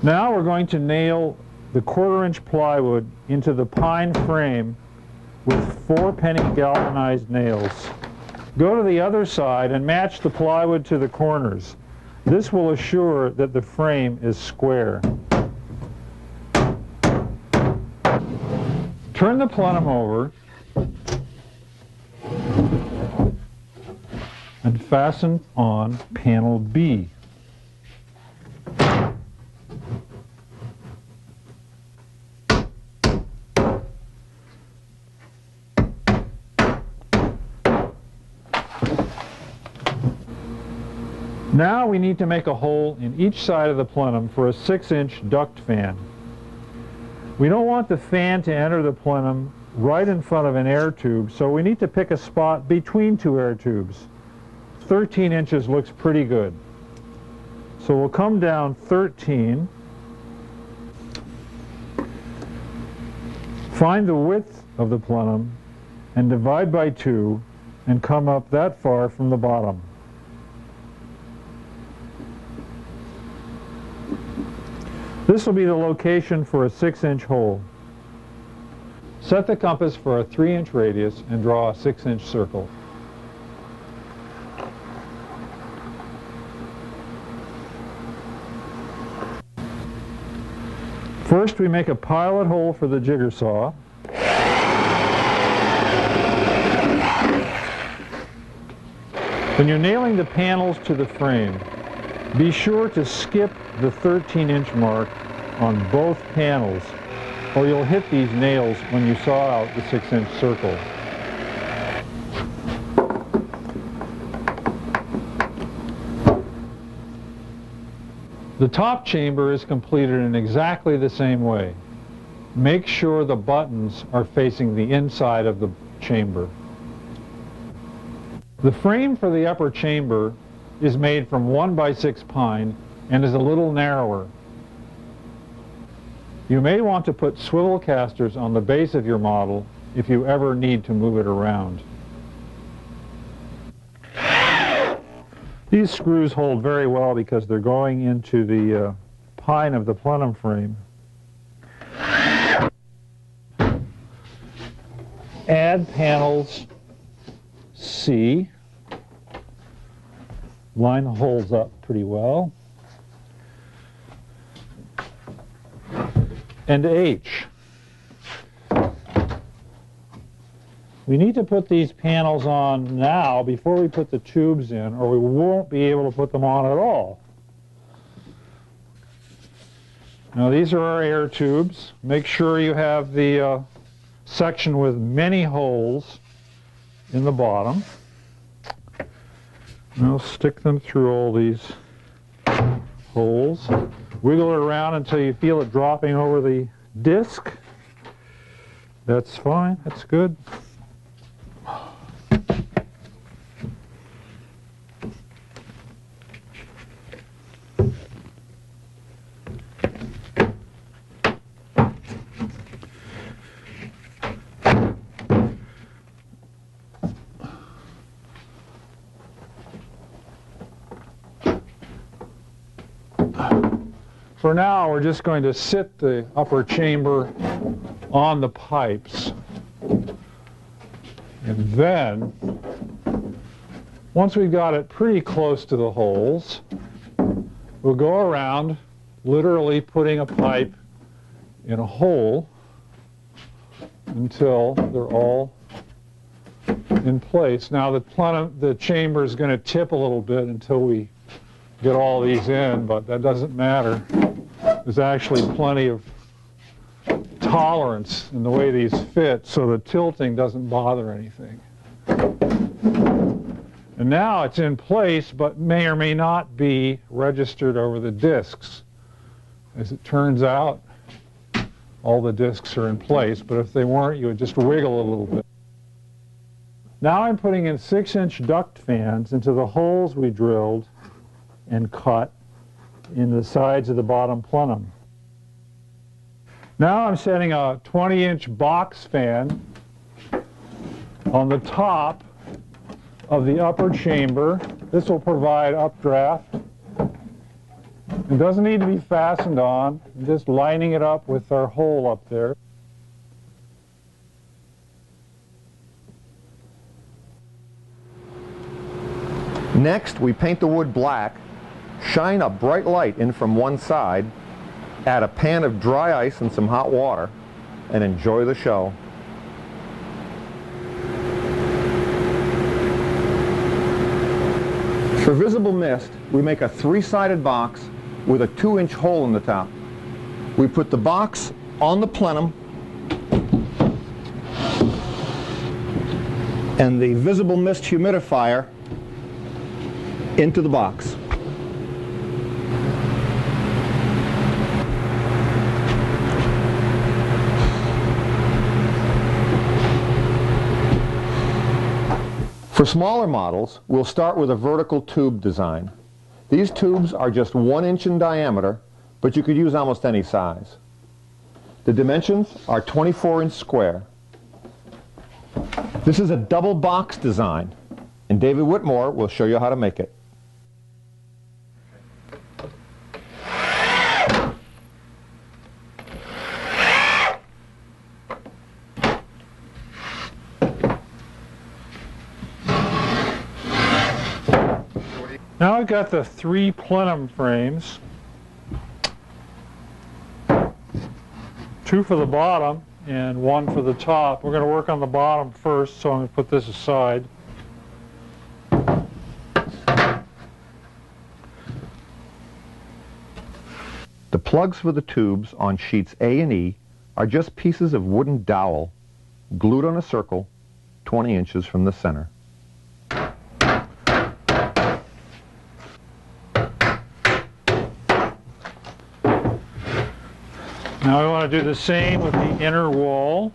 Now we're going to nail the 1/4 inch plywood into the pine frame with 4-penny galvanized nails. Go to the other side and match the plywood to the corners. This will assure that the frame is square. Turn the plenum over and fasten on panel B. Now we need to make a hole in each side of the plenum for a 6-inch duct fan. We don't want the fan to enter the plenum right in front of an air tube, so we need to pick a spot between 2 air tubes. 13 inches looks pretty good. So we'll come down 13, find the width of the plenum, and divide by 2, and come up that far from the bottom. This will be the location for a 6-inch hole. Set the compass for a 3-inch radius and draw a 6-inch circle. First, we make a pilot hole for the jigger saw. When you're nailing the panels to the frame, be sure to skip the 13-inch mark on both panels, or you'll hit these nails when you saw out the 6-inch circle. The top chamber is completed in exactly the same way. Make sure the buttons are facing the inside of the chamber. The frame for the upper chamber is made from 1x6 pine and is a little narrower. You may want to put swivel casters on the base of your model if you ever need to move it around. These screws hold very well because they're going into the pine of the plenum frame. Add panels C. Line the holes up pretty well. And H. We need to put these panels on now before we put the tubes in, or we won't be able to put them on at all. Now these are our air tubes. Make sure you have the section with many holes in the bottom. Now stick them through all these holes. Wiggle it around until you feel it dropping over the disc. That's fine, that's good. For now, we're just going to sit the upper chamber on the pipes. And then, once we've got it pretty close to the holes, we'll go around literally putting a pipe in a hole until they're all in place. Now the chamber is going to tip a little bit until we get all these in, but that doesn't matter. There's actually plenty of tolerance in the way these fit, so the tilting doesn't bother anything. And now it's in place, but may or may not be registered over the discs. As it turns out, all the discs are in place, but if they weren't, you would just wiggle a little bit. Now I'm putting in 6-inch duct fans into the holes we drilled and cut in the sides of the bottom plenum. Now I'm setting a 20-inch box fan on the top of the upper chamber. This will provide updraft. It doesn't need to be fastened on. I'm just lining it up with our hole up there. Next, we paint the wood black, shine a bright light in from one side, add a pan of dry ice and some hot water, and enjoy the show. For visible mist, we make a 3-sided box with a 2-inch hole in the top. We put the box on the plenum and the visible mist humidifier into the box. For smaller models, we'll start with a vertical tube design. These tubes are just 1 inch in diameter, but you could use almost any size. The dimensions are 24-inch square. This is a double box design, and David Whitmore will show you how to make it. Now I've got the 3 plenum frames. 2 for the bottom and 1 for the top. We're going to work on the bottom first, so I'm going to put this aside. The plugs for the tubes on sheets A and E are just pieces of wooden dowel glued on a circle 20 inches from the center. Now I want to do the same with the inner wall.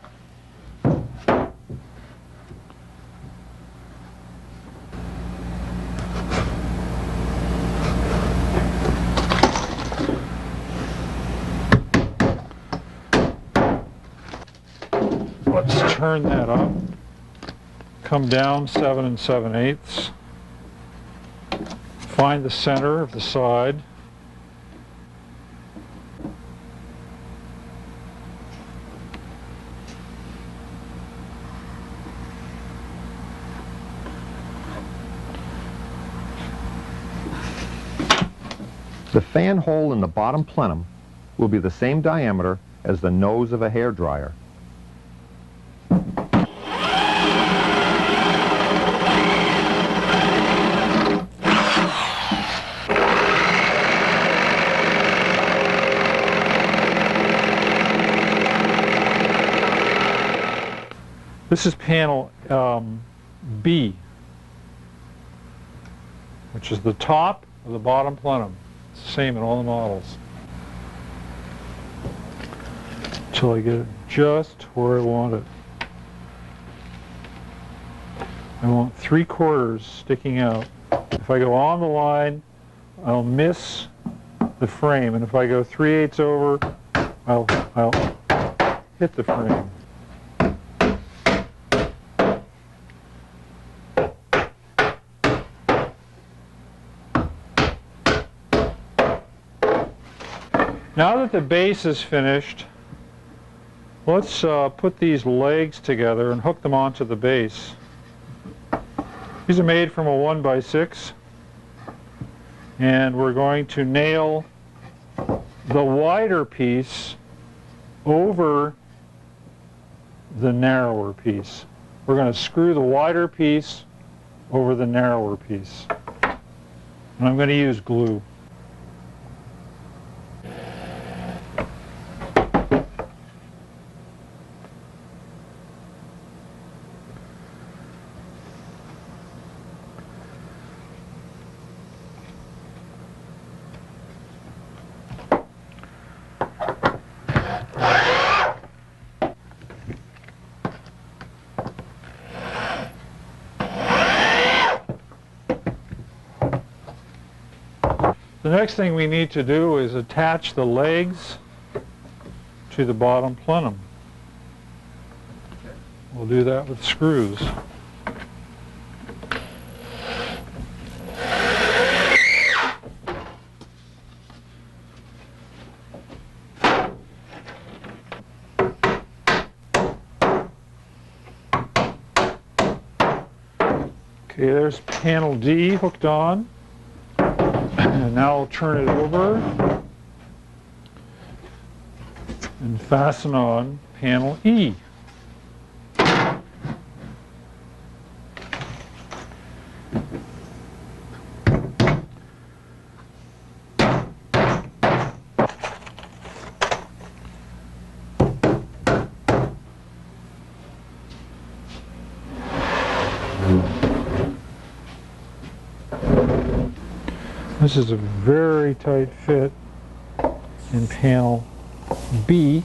Let's turn that up. Come down 7 7/8. Find the center of the side. The fan hole in the bottom plenum will be the same diameter as the nose of a hairdryer. This is panel B, which is the top of the bottom plenum. It's the same in all the models. Until I get it just where I want it. I want 3/4 sticking out. If I go on the line, I'll miss the frame, and if I go 3/8 over, I'll hit the frame. Now that the base is finished, let's put these legs together and hook them onto the base. These are made from a 1x6, and we're going to nail the wider piece over the narrower piece. We're going to screw the wider piece over the narrower piece. And I'm going to use glue. The next thing we need to do is attach the legs to the bottom plenum. We'll do that with screws. Okay, there's panel D hooked on. And now I'll turn it over and fasten on panel E. This is a very tight fit in panel B.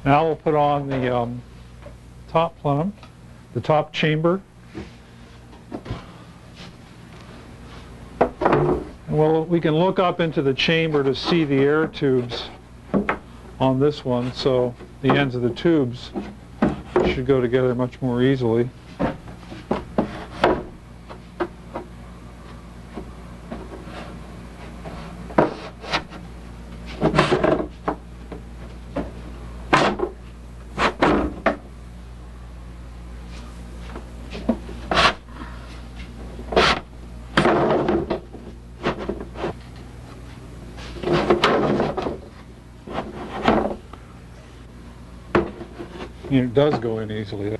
Now we'll put on the top plenum, the top chamber. Well, we can look up into the chamber to see the air tubes on this one, so the ends of the tubes should go together much more easily. It does go in easily.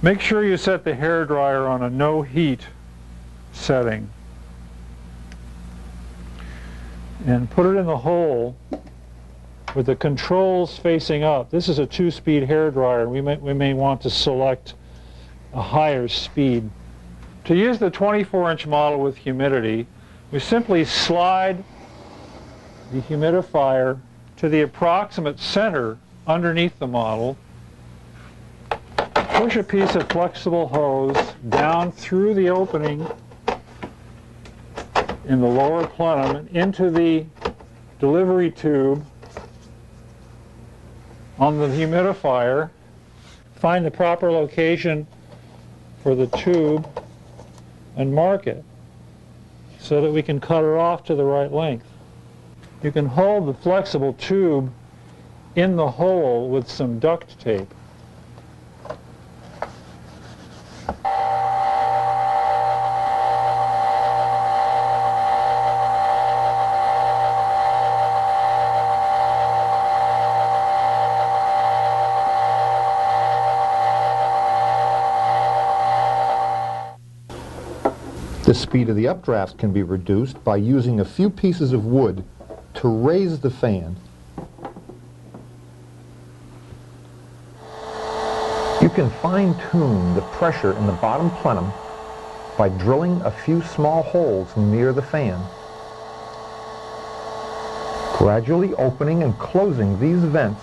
Make sure you set the hairdryer on a no heat setting. And put it in the hole with the controls facing up. This is a 2-speed hairdryer. We may want to select a higher speed. To use the 24-inch model with humidity, we simply slide the humidifier to the approximate center underneath the model, push a piece of flexible hose down through the opening in the lower plenum and into the delivery tube on the humidifier. Find the proper location for the tube and mark it so that we can cut it off to the right length. You can hold the flexible tube in the hole with some duct tape. The speed of the updraft can be reduced by using a few pieces of wood to raise the fan. You can fine-tune the pressure in the bottom plenum by drilling a few small holes near the fan. Gradually opening and closing these vents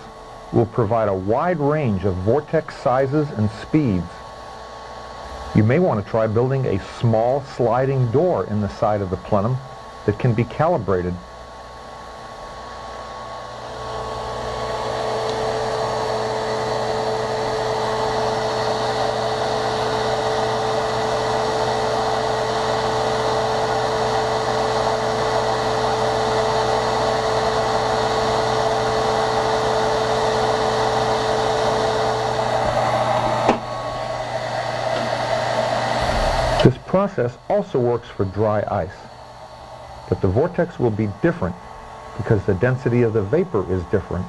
will provide a wide range of vortex sizes and speeds. You may want to try building a small sliding door in the side of the plenum that can be calibrated. This process also works for dry ice, but the vortex will be different because the density of the vapor is different.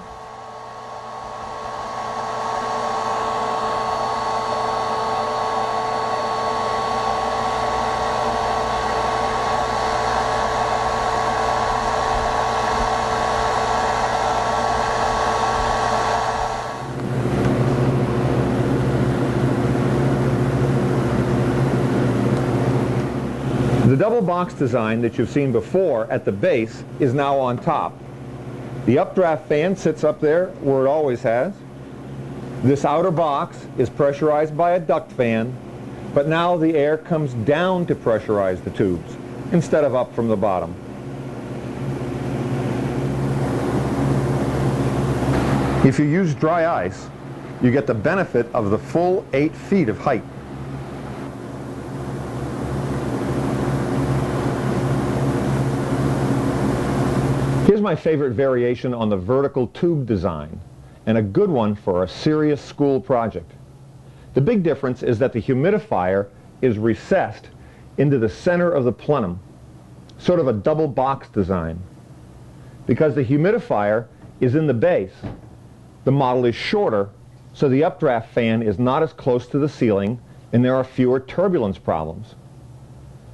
The double box design that you've seen before at the base is now on top. The updraft fan sits up there where it always has. This outer box is pressurized by a duct fan, but now the air comes down to pressurize the tubes instead of up from the bottom. If you use dry ice, you get the benefit of the full 8 feet of height. Here's my favorite variation on the vertical tube design, and a good one for a serious school project. The big difference is that the humidifier is recessed into the center of the plenum, sort of a double box design. Because the humidifier is in the base, the model is shorter, so the updraft fan is not as close to the ceiling and there are fewer turbulence problems.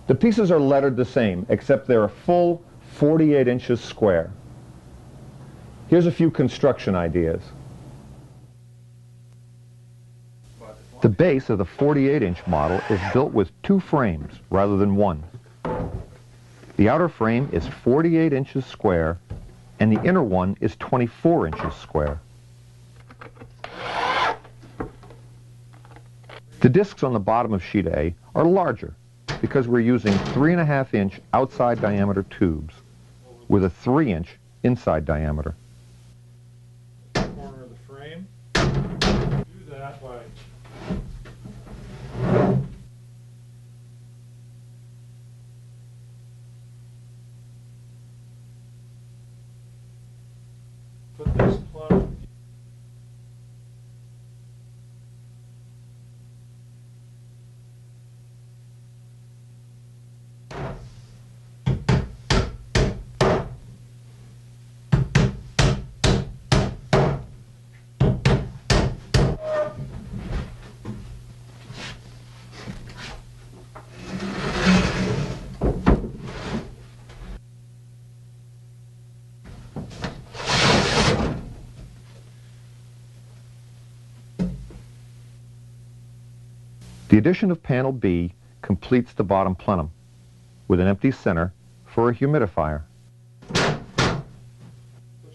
The pieces are lettered the same, except they're a full 48 inches square. Here's a few construction ideas. The base of the 48-inch model is built with 2 frames rather than 1. The outer frame is 48 inches square and the inner one is 24 inches square. The discs on the bottom of sheet A are larger because we're using 3.5-inch outside diameter tubes with a 3-inch inside diameter. Corner of the frame. Do that by put this plug. The addition of panel B completes the bottom plenum with an empty center for a humidifier. Such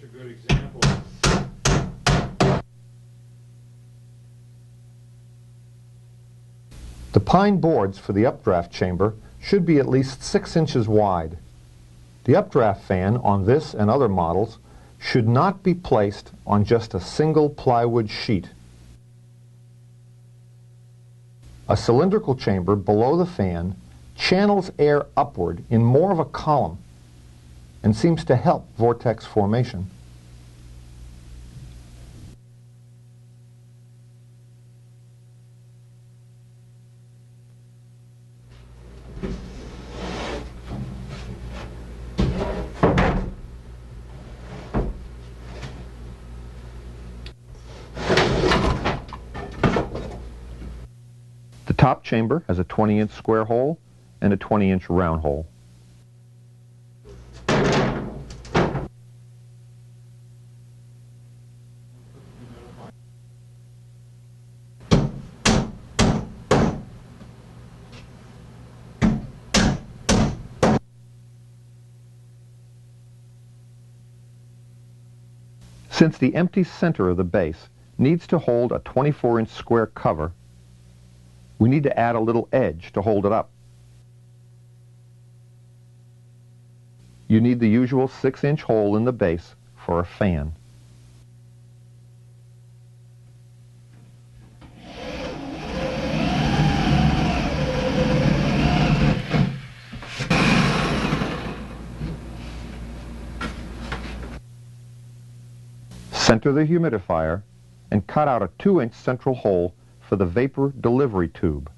a good example. The pine boards for the updraft chamber should be at least 6 inches wide. The updraft fan on this and other models should not be placed on just a single plywood sheet. A cylindrical chamber below the fan channels air upward in more of a column and seems to help vortex formation. The top chamber has a 20-inch square hole and a 20-inch round hole. Since the empty center of the base needs to hold a 24-inch square cover, we need to add a little edge to hold it up. You need the usual 6-inch hole in the base for a fan. Center the humidifier and cut out a 2-inch central hole for the vapor delivery tube.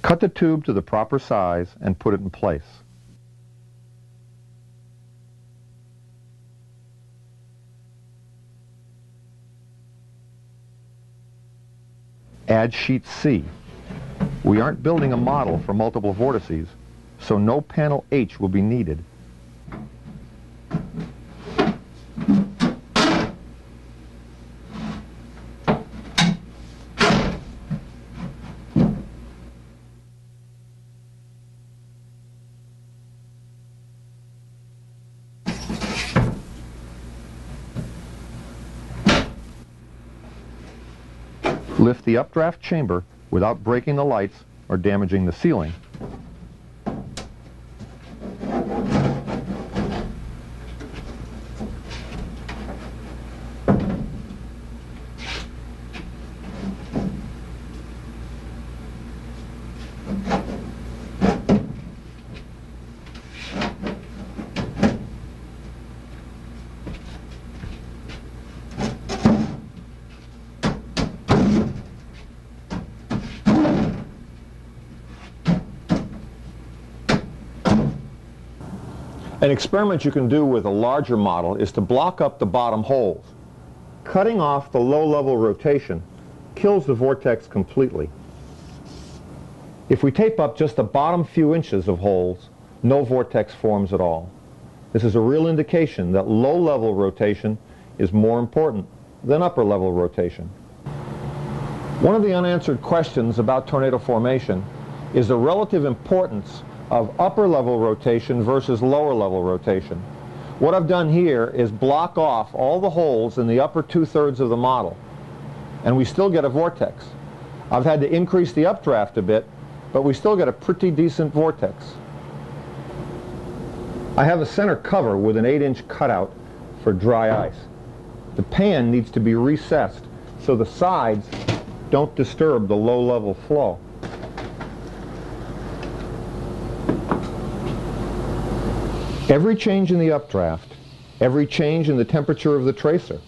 Cut the tube to the proper size and put it in place. Add sheet C. We aren't building a model for multiple vortices, so no panel H will be needed. Lift the updraft chamber without breaking the lights or damaging the ceiling. An experiment you can do with a larger model is to block up the bottom holes. Cutting off the low-level rotation kills the vortex completely. If we tape up just the bottom few inches of holes, no vortex forms at all. This is a real indication that low-level rotation is more important than upper-level rotation. One of the unanswered questions about tornado formation is the relative importance of upper-level rotation versus lower-level rotation. What I've done here is block off all the holes in the upper 2/3 of the model, and we still get a vortex. I've had to increase the updraft a bit, but we still get a pretty decent vortex. I have a center cover with an 8-inch cutout for dry ice. The pan needs to be recessed so the sides don't disturb the low-level flow. Every change in the updraft, every change in the temperature of the tracer,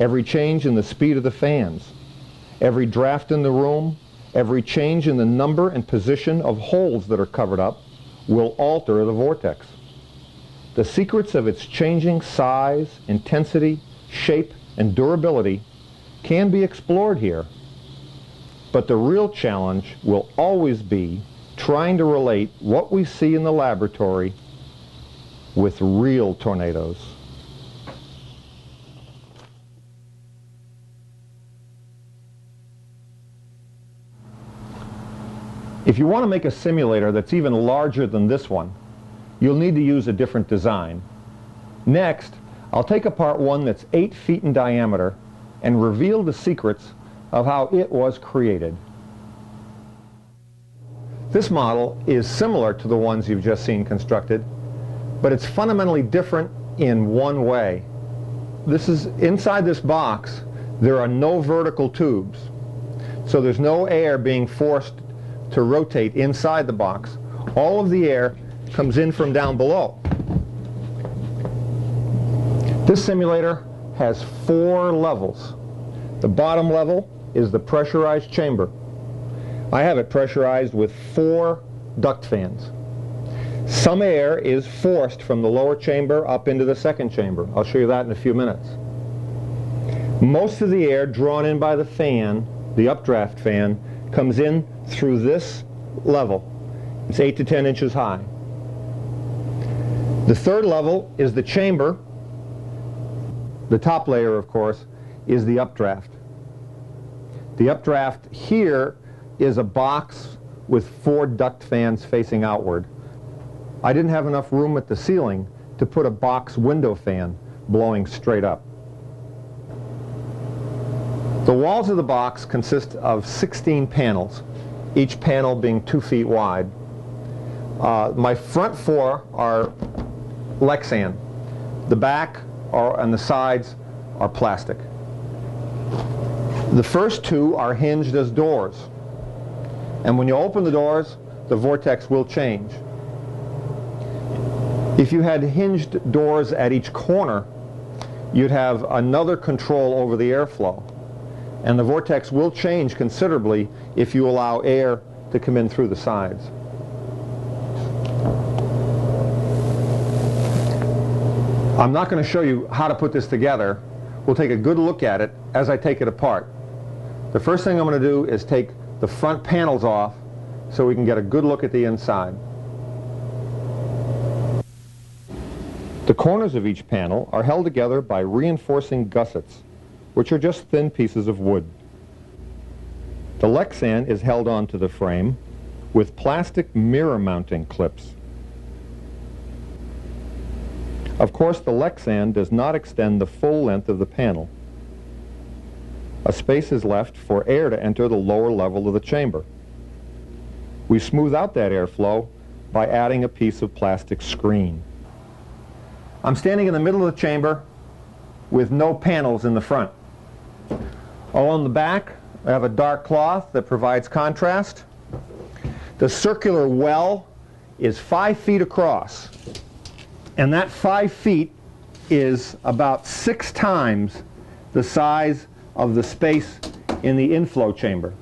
every change in the speed of the fans, every draft in the room, every change in the number and position of holes that are covered up will alter the vortex. The secrets of its changing size, intensity, shape, and durability can be explored here. But the real challenge will always be trying to relate what we see in the laboratory with real tornadoes. If you want to make a simulator that's even larger than this one, you'll need to use a different design. Next, I'll take apart one that's 8 feet in diameter and reveal the secrets of how it was created. This model is similar to the ones you've just seen constructed, but it's fundamentally different in one way. Inside this box, there are no vertical tubes, so there's no air being forced to rotate inside the box. All of the air comes in from down below. This simulator has 4 levels. The bottom level is the pressurized chamber. I have it pressurized with 4 duct fans. Some air is forced from the lower chamber up into the second chamber. I'll show you that in a few minutes. Most of the air drawn in by the fan, the updraft fan, comes in through this level. It's 8 to 10 inches high. The third level is the chamber. The top layer, of course, is the updraft. The updraft here is a box with 4 duct fans facing outward. I didn't have enough room at the ceiling to put a box window fan blowing straight up. The walls of the box consist of 16 panels, each panel being 2 feet wide. My front 4 are Lexan. The back and the sides are plastic. The first 2 are hinged as doors. And when you open the doors, the vortex will change. If you had hinged doors at each corner, you'd have another control over the airflow. And the vortex will change considerably if you allow air to come in through the sides. I'm not going to show you how to put this together. We'll take a good look at it as I take it apart. The first thing I'm going to do is take the front panels off so we can get a good look at the inside. The corners of each panel are held together by reinforcing gussets, which are just thin pieces of wood. The Lexan is held onto the frame with plastic mirror mounting clips. Of course, the Lexan does not extend the full length of the panel. A space is left for air to enter the lower level of the chamber. We smooth out that airflow by adding a piece of plastic screen. I'm standing in the middle of the chamber with no panels in the front. Along the back, I have a dark cloth that provides contrast. The circular well is 5 feet across, and that 5 feet is about 6 times the size of the space in the inflow chamber.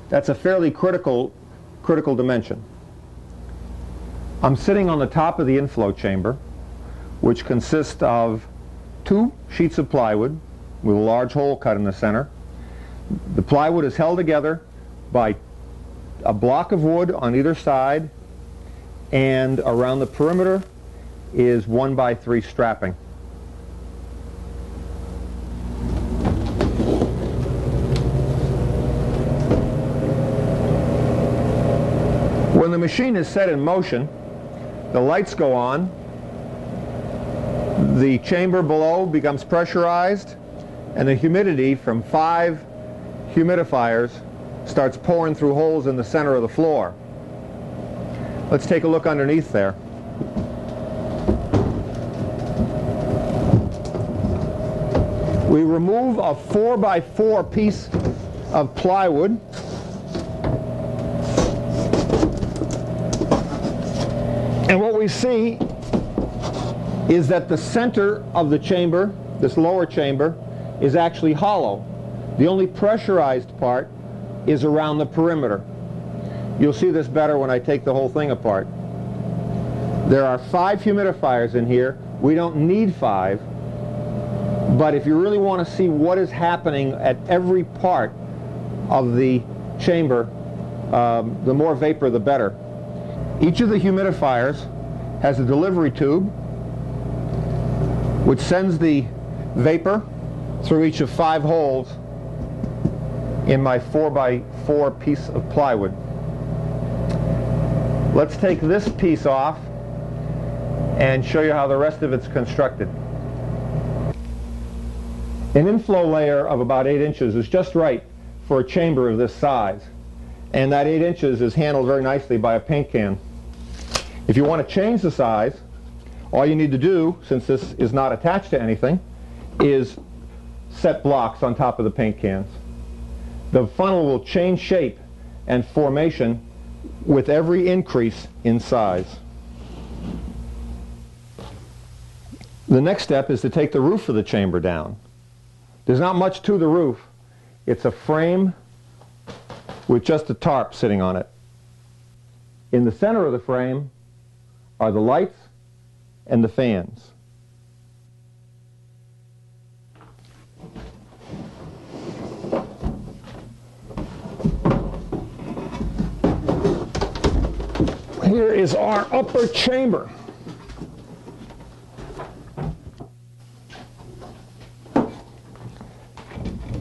That's a fairly critical dimension. I'm sitting on the top of the inflow chamber, which consists of 2 sheets of plywood with a large hole cut in the center. The plywood is held together by a block of wood on either side, and around the perimeter is 1x3 strapping. When the machine is set in motion, the lights go on, the chamber below becomes pressurized, and the humidity from 5 humidifiers starts pouring through holes in the center of the floor. Let's take a look underneath there. We remove a 4x4 piece of plywood. And what we see is that the center of the chamber, this lower chamber, is actually hollow. The only pressurized part is around the perimeter. You'll see this better when I take the whole thing apart. There are 5 humidifiers in here. We don't need 5, but if you really want to see what is happening at every part of the chamber, the more vapor the better. Each of the humidifiers has a delivery tube which sends the vapor through each of 5 holes in my 4x4 piece of plywood. Let's take this piece off and show you how the rest of it's constructed. An inflow layer of about 8 inches is just right for a chamber of this size, and that 8 inches is handled very nicely by a paint can. If you want to change the size, all you need to do, since this is not attached to anything, is set blocks on top of the paint cans. The funnel will change shape and formation with every increase in size. The next step is to take the roof of the chamber down. There's not much to the roof. It's a frame with just a tarp sitting on it. In the center of the frame are the lights and the fans. Here is our upper chamber.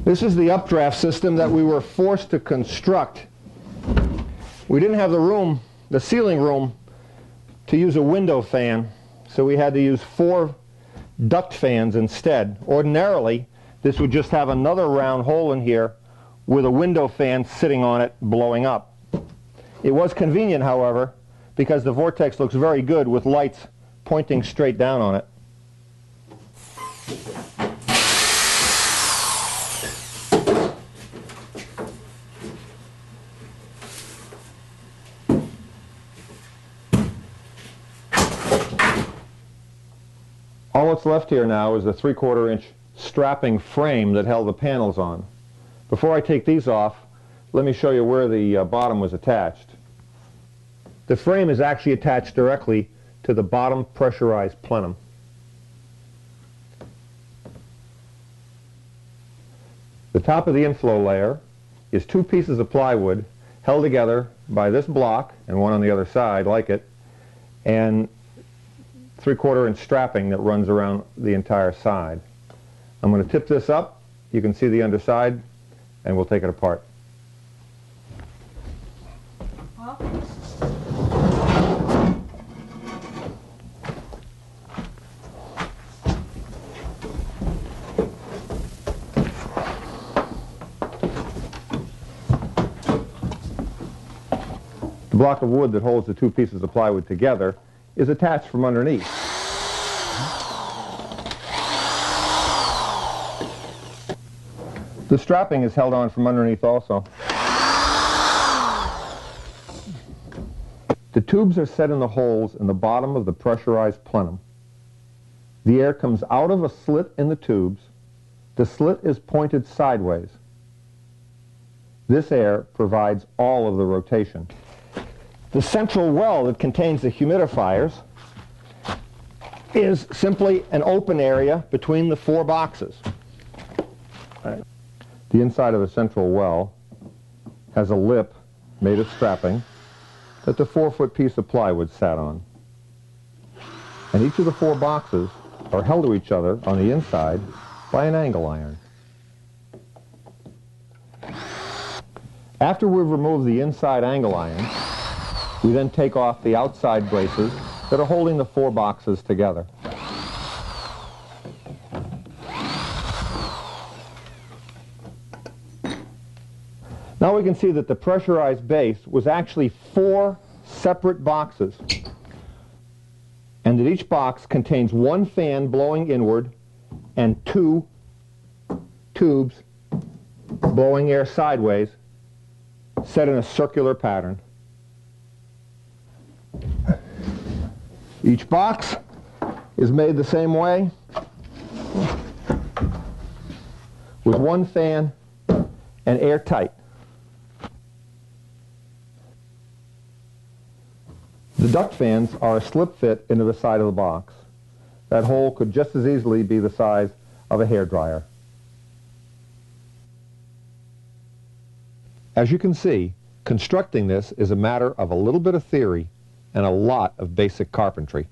This is the updraft system that we were forced to construct. We didn't have the room, the ceiling room, to use a window fan, so we had to use 4 duct fans instead. Ordinarily, this would just have another round hole in here with a window fan sitting on it, blowing up. It was convenient, however, because the vortex looks very good with lights pointing straight down on it. All that's left here now is the 3/4 inch strapping frame that held the panels on. Before I take these off, let me show you where the bottom was attached. The frame is actually attached directly to the bottom pressurized plenum. The top of the inflow layer is 2 pieces of plywood held together by this block and one on the other side like it, and 3/4 inch strapping that runs around the entire side. I'm going to tip this up. You can see the underside, and we'll take it apart. The block of wood that holds the 2 pieces of plywood together is attached from underneath. The strapping is held on from underneath also. The tubes are set in the holes in the bottom of the pressurized plenum. The air comes out of a slit in the tubes. The slit is pointed sideways. This air provides all of the rotation. The central well that contains the humidifiers is simply an open area between the 4 boxes. The inside of the central well has a lip made of strapping that the 4-foot piece of plywood sat on. And each of the 4 boxes are held to each other on the inside by an angle iron. After we've removed the inside angle iron, we then take off the outside braces that are holding the 4 boxes together. Now we can see that the pressurized base was actually 4 separate boxes, and that each box contains 1 fan blowing inward and 2 tubes blowing air sideways, set in a circular pattern. Each box is made the same way, with 1 fan and airtight. The duct fans are a slip fit into the side of the box. That hole could just as easily be the size of a hairdryer. As you can see, constructing this is a matter of a little bit of theory and a lot of basic carpentry.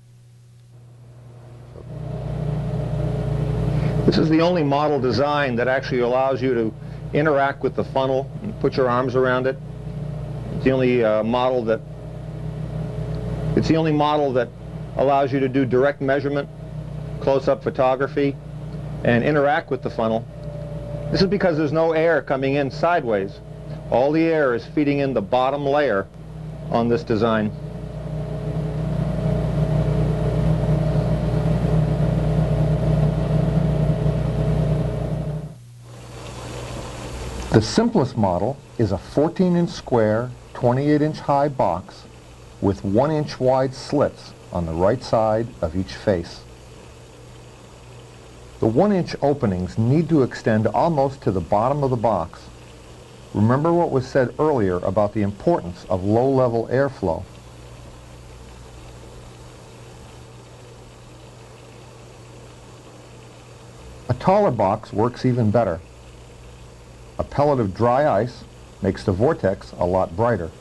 This is the only model design that actually allows you to interact with the funnel and put your arms around it. It's the only model that allows you to do direct measurement, close-up photography, and interact with the funnel. This is because there's no air coming in sideways. All the air is feeding in the bottom layer on this design. The simplest model is a 14-inch square, 28-inch high box with 1-inch wide slits on the right side of each face. The 1-inch openings need to extend almost to the bottom of the box. Remember what was said earlier about the importance of low-level airflow. A taller box works even better. A pellet of dry ice makes the vortex a lot brighter.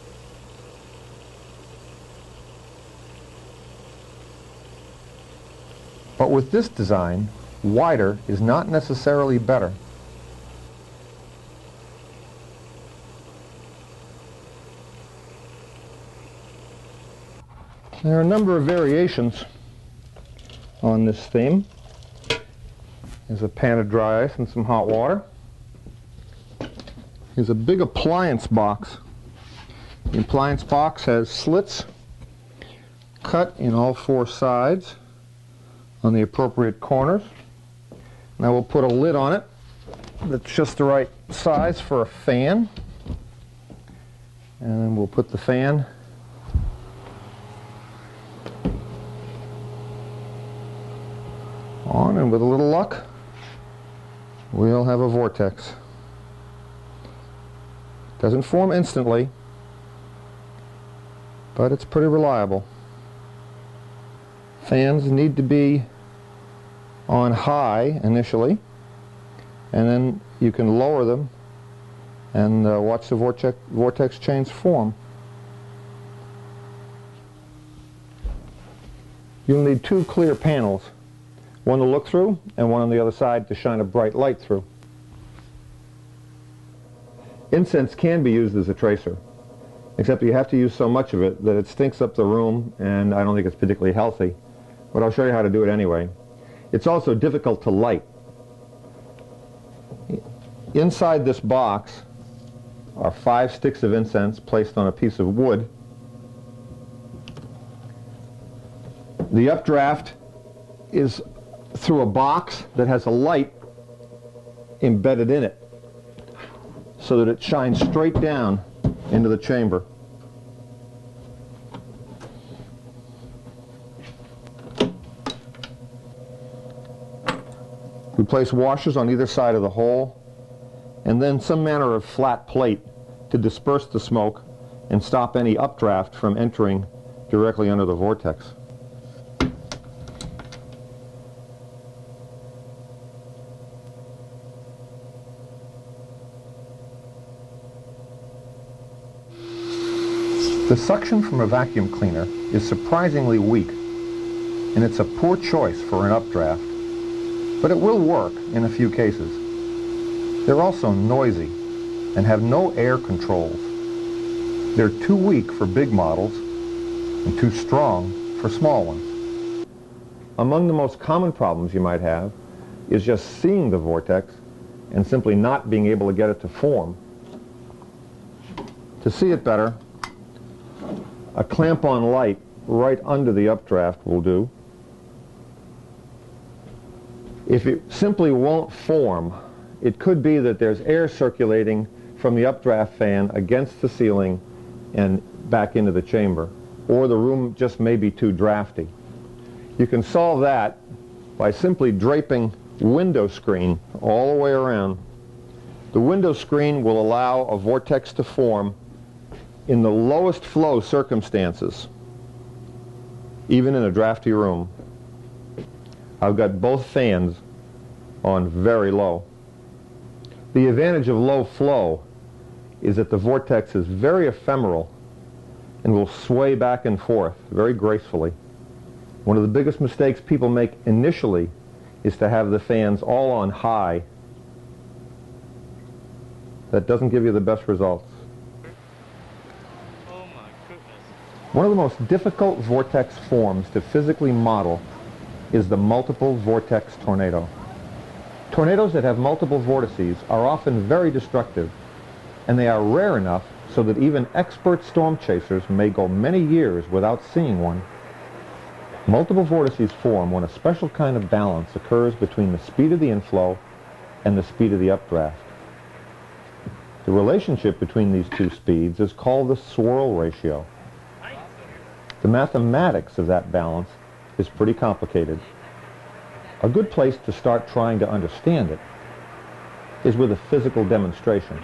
But with this design, wider is not necessarily better. There are a number of variations on this theme. There's a pan of dry ice and some hot water. Here's a big appliance box. The appliance box has slits cut in all 4 sides on the appropriate corners. Now we'll put a lid on it that's just the right size for a fan. And then we'll put the fan on, and with a little luck, we'll have a vortex. Doesn't form instantly, but it's pretty reliable. Fans need to be on high initially, and then you can lower them and watch the vortex chains form. You'll need 2 clear panels, one to look through and one on the other side to shine a bright light through. Incense can be used as a tracer, except you have to use so much of it that it stinks up the room, and I don't think it's particularly healthy. But I'll show you how to do it anyway. It's also difficult to light. Inside this box are 5 sticks of incense placed on a piece of wood. The updraft is through a box that has a light embedded in it, so that it shines straight down into the chamber. We place washers on either side of the hole, and then some manner of flat plate to disperse the smoke and stop any updraft from entering directly under the vortex. The suction from a vacuum cleaner is surprisingly weak, and it's a poor choice for an updraft, but it will work in a few cases. They're also noisy and have no air controls. They're too weak for big models and too strong for small ones. Among the most common problems you might have is just seeing the vortex and simply not being able to get it to form. To see it better, a clamp-on light right under the updraft will do. If it simply won't form, it could be that there's air circulating from the updraft fan against the ceiling and back into the chamber, or the room just may be too drafty. You can solve that by simply draping window screen all the way around. The window screen will allow a vortex to form in the lowest flow circumstances. even in a drafty room. I've got both fans on very low. The advantage of low flow is that the vortex is very ephemeral and will sway back and forth very gracefully. One of the biggest mistakes people make initially is to have the fans all on high. That doesn't give you the best results. Oh my goodness. One of the most difficult vortex forms to physically model is the multiple vortex tornado. Tornadoes that have multiple vortices are often very destructive, and they are rare enough so that even expert storm chasers may go many years without seeing one. Multiple vortices form when a special kind of balance occurs between the speed of the inflow and the speed of the updraft. The relationship between these two speeds is called the swirl ratio. The mathematics of that balance is pretty complicated. A good place to start trying to understand it is with a physical demonstration.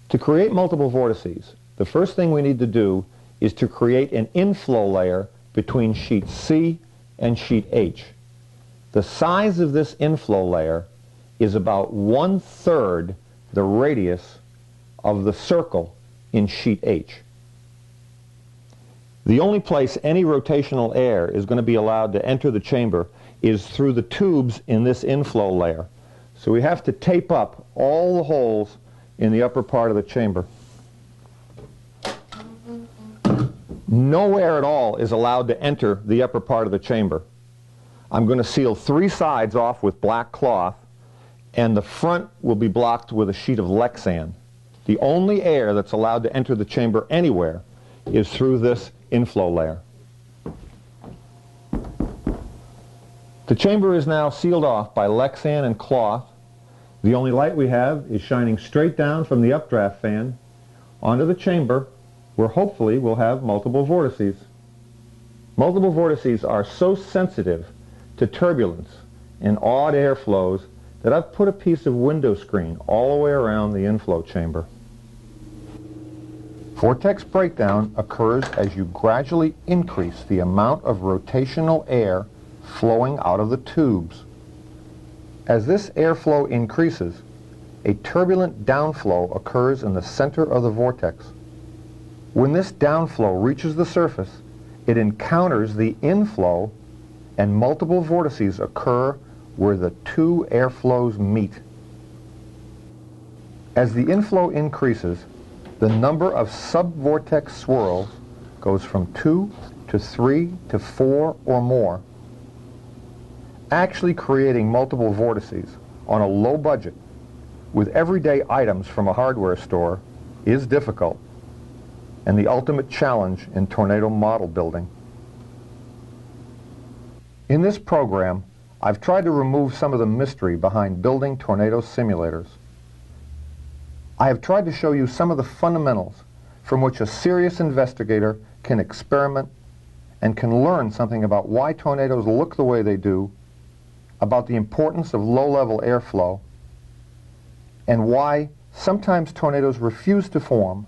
To create multiple vortices, the first thing we need to do is to create an inflow layer between sheet C and sheet H. The size of this inflow layer is about 1/3 the radius of the circle in sheet H. The only place any rotational air is going to be allowed to enter the chamber is through the tubes in this inflow layer. So we have to tape up all the holes in the upper part of the chamber. No air at all is allowed to enter the upper part of the chamber. I'm going to seal 3 sides off with black cloth, and the front will be blocked with a sheet of Lexan. The only air that's allowed to enter the chamber anywhere is through this inflow layer. The chamber is now sealed off by Lexan and cloth. The only light we have is shining straight down from the updraft fan onto the chamber, where hopefully we'll have multiple vortices. Multiple vortices are so sensitive to turbulence and odd airflows that I've put a piece of window screen all the way around the inflow chamber. Vortex breakdown occurs as you gradually increase the amount of rotational air flowing out of the tubes. As this airflow increases, a turbulent downflow occurs in the center of the vortex. When this downflow reaches the surface, it encounters the inflow, and multiple vortices occur where the two airflows meet. As the inflow increases, the number of subvortex swirls goes from 2 to 3 to 4 or more. Actually creating multiple vortices on a low budget with everyday items from a hardware store is difficult and the ultimate challenge in tornado model building. In this program, I've tried to remove some of the mystery behind building tornado simulators. I have tried to show you some of the fundamentals from which a serious investigator can experiment and can learn something about why tornadoes look the way they do, about the importance of low-level airflow, and why sometimes tornadoes refuse to form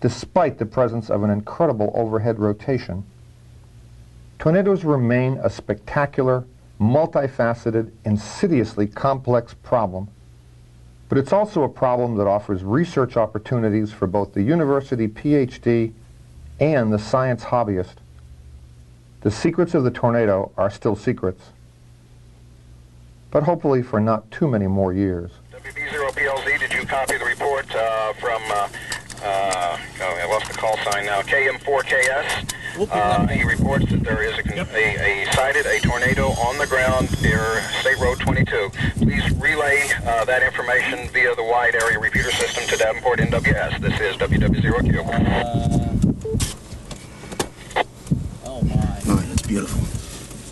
despite the presence of an incredible overhead rotation. Tornadoes remain a spectacular, multifaceted, insidiously complex problem, but it's also a problem that offers research opportunities for both the university PhD and the science hobbyist. The secrets of the tornado are still secrets, but hopefully for not too many more years. WB0PLZ, did you copy the report from, I lost the call sign now, KM4KS? He reports that there is a tornado on the ground near State Road 22. Please relay that information via the wide area repeater system to Davenport NWS. This is WW0Q. Oh my. Oh, that's beautiful.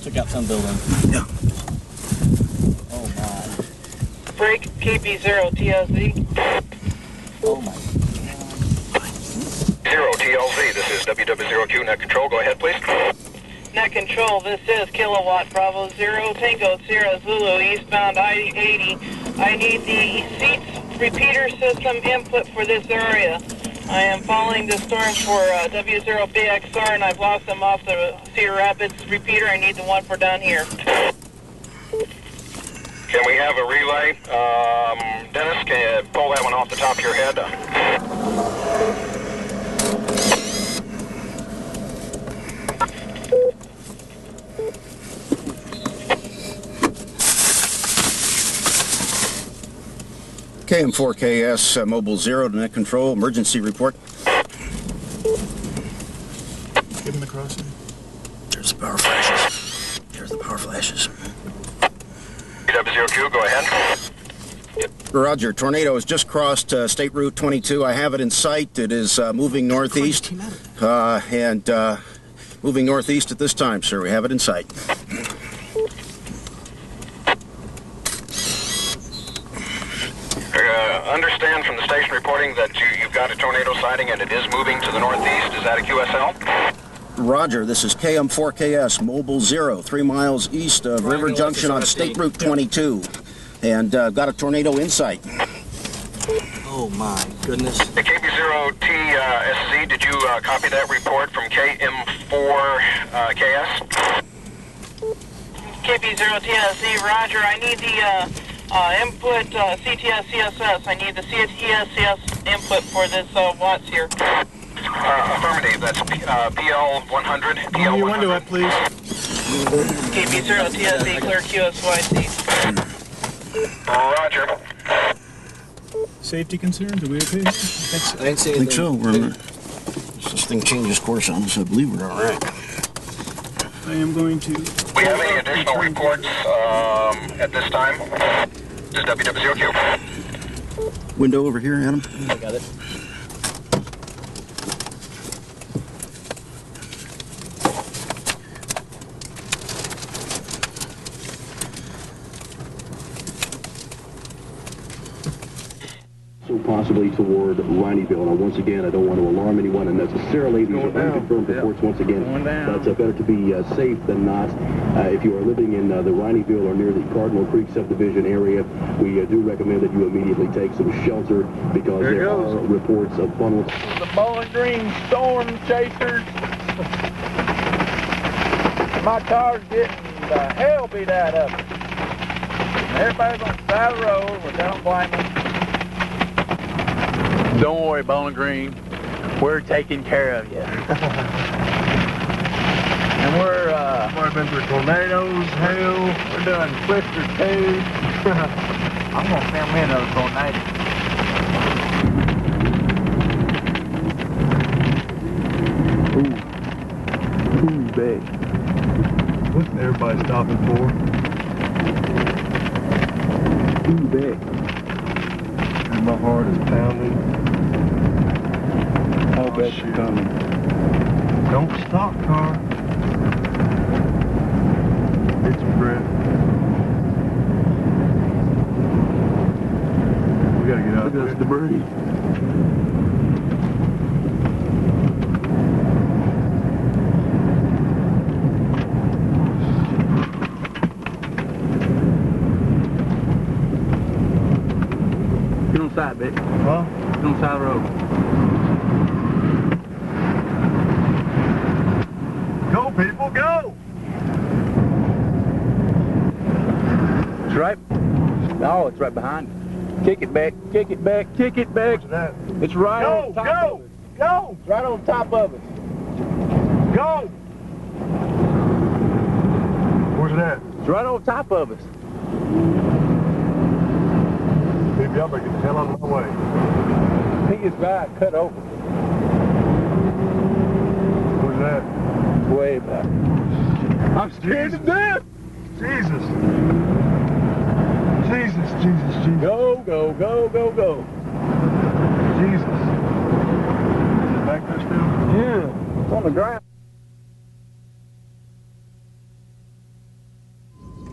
Took out some building. Yeah. Oh my. Break KP0 TLZ. Oh my. 0 TLZ, this is WW0Q, net control, go ahead please. Net control, this is Kilowatt Bravo 0, Tango Sierra Zulu, eastbound I-80. I need the seats repeater system input for this area. I am following the storms for W0BXR, and I've lost them off the Cedar Rapids repeater. I need the one for down here. Can we have a relay? Dennis, can you pull that one off the top of your head? KM4KS, Mobile 0 to net control, emergency report. Give him the crossing. There's the power flashes. There's the power flashes. W0Q, go ahead. Roger, tornado has just crossed State Route 22. I have it in sight. It is moving northeast. Moving northeast at this time, sir. We have it in sight. Understand from the station reporting that you've got a tornado sighting and it is moving to the northeast. Is that a QSL? Roger, this is KM4KS, Mobile 0, 3 miles east of River Junction on State Route 22. And got a tornado in sight. Oh my goodness. The KB0TSZ, did you copy that report from KM4KS? KB0TSZ, Roger. I need the input CTS CSS. I need the CTS CS input for this watts here. Affirmative. That's PL100. PL100. Your window up, please. KB0TSZ, clear QSYC. Roger. Safety concerns, are we okay? I think so. This thing changes course on us. I believe we're all right. I am going to... We have any additional reports at this time? This is WW0Q. Window over here, Adam. I got it. So possibly toward Rineyville. Now, once again, I don't want to alarm anyone unnecessarily. These are unconfirmed reports once again. But it's better to be safe than not. If you are living in the Rineyville or near the Cardinal Creek subdivision area, we do recommend that you immediately take some shelter because there are reports of funnels. The Bowling Green Storm Chasers. My car's getting the hell beat out of it. Everybody's on the side of the road, but don't blame them. Don't worry, Bowling Green. We're taking care of you. And we're been through tornadoes, hail. We're doing Twister 2. I'm gonna film me another tornado. Ooh, big. What's everybody stopping for? Ooh, big. And my heart is pounding. I'll bet you're coming. Don't stop, car. Get some breath. We gotta get out of here. Look at this debris. Get on the side, Vic. Huh? Get on the side of the road. Go, people, go! It's right. No, it's right behind you. Kick it back, kick it back, kick it back. What's that? It's right on top of us. Go! It's right on top of us. Go! Where's it at? It's right on top of us. Maybe I'll get the hell out of my way. He is right, cut over. Where's that? Way back. I'm scared to death! Jesus! Jesus, Jesus, Jesus. Go, go, go, go, go. Jesus. Is it back there still? Yeah, it's on the ground.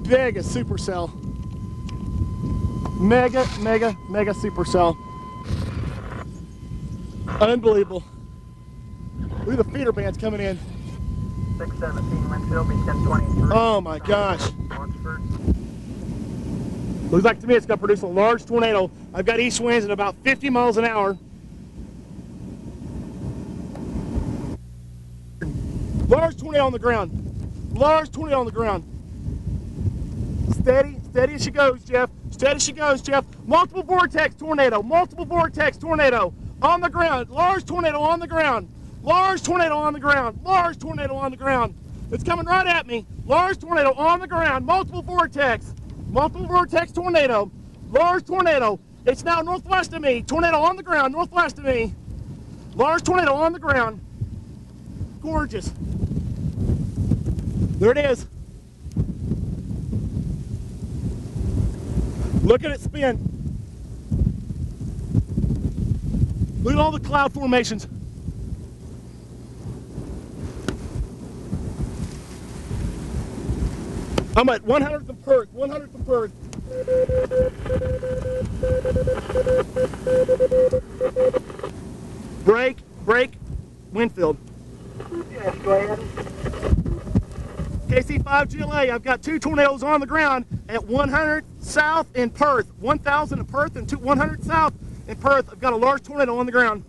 Mega supercell. Mega supercell. Unbelievable. Look at the feeder bands coming in. 617 wind chill, be 1023. Oh my gosh. Looks like to me it's going to produce a large tornado. I've got east winds at about 50 miles an hour. Large tornado on the ground. Large tornado on the ground. Steady, steady as she goes, Jeff. Steady as she goes, Jeff. Multiple vortex tornado. Multiple vortex tornado on the ground. Large tornado on the ground. Large tornado on the ground. Large tornado on the ground. It's coming right at me. Large tornado on the ground. Multiple vortex. Multiple vortex tornado. Large tornado. It's now northwest of me. Tornado on the ground, northwest of me. Large tornado on the ground. Gorgeous. There it is. Look at it spin. Look at all the cloud formations. I'm at 100th and Perth, 100th and Perth. Break, Winfield. Yes, go ahead. KC5 GLA, I've got 2 tornadoes on the ground at 100 south in Perth, 1000 in Perth, and 100 south in Perth. I've got a large tornado on the ground.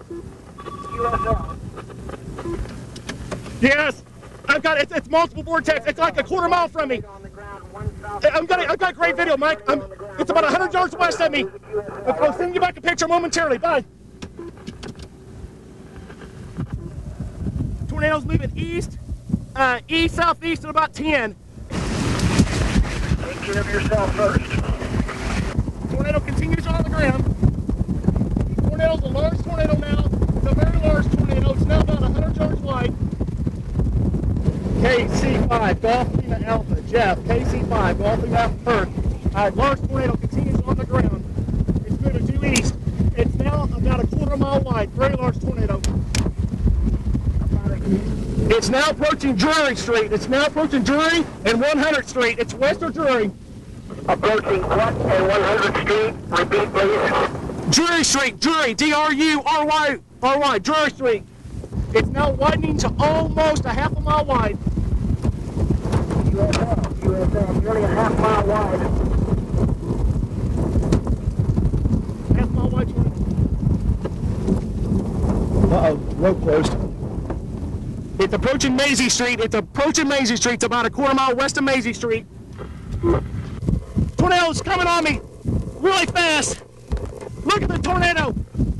USL. Yes, I've got it's multiple vortex. It's like a quarter mile from me. I've got great video, Mike. It's about 100 yards west of me. I'll send you back a picture momentarily. Bye. Tornadoes moving east, southeast at about 10. Take care of yourself first. Tornado continues on the ground. Tornado's a large tornado now. It's a very large tornado. It's now about 100 yards wide. KC5, Golf Lima Alpha, Jeff, KC5, Golf Lima Alpha, Perth. Large tornado continues on the ground. It's moving due east. It's now about a quarter mile wide, very large tornado. It's now approaching Drury Street. It's now approaching Drury and 100th Street. It's west of Drury. Approaching what and 100th Street? Repeat, please. Drury Street, Drury, D-R-U-R-Y, Drury Street. It's now widening to almost a half a mile wide. USL, nearly a half mile wide. Half mile wide tornado. Uh-oh, road closed. It's approaching Maisie Street. It's approaching Maisie Street. It's about a quarter mile west of Maisie Street. Tornado's coming on me really fast. Look at the tornado.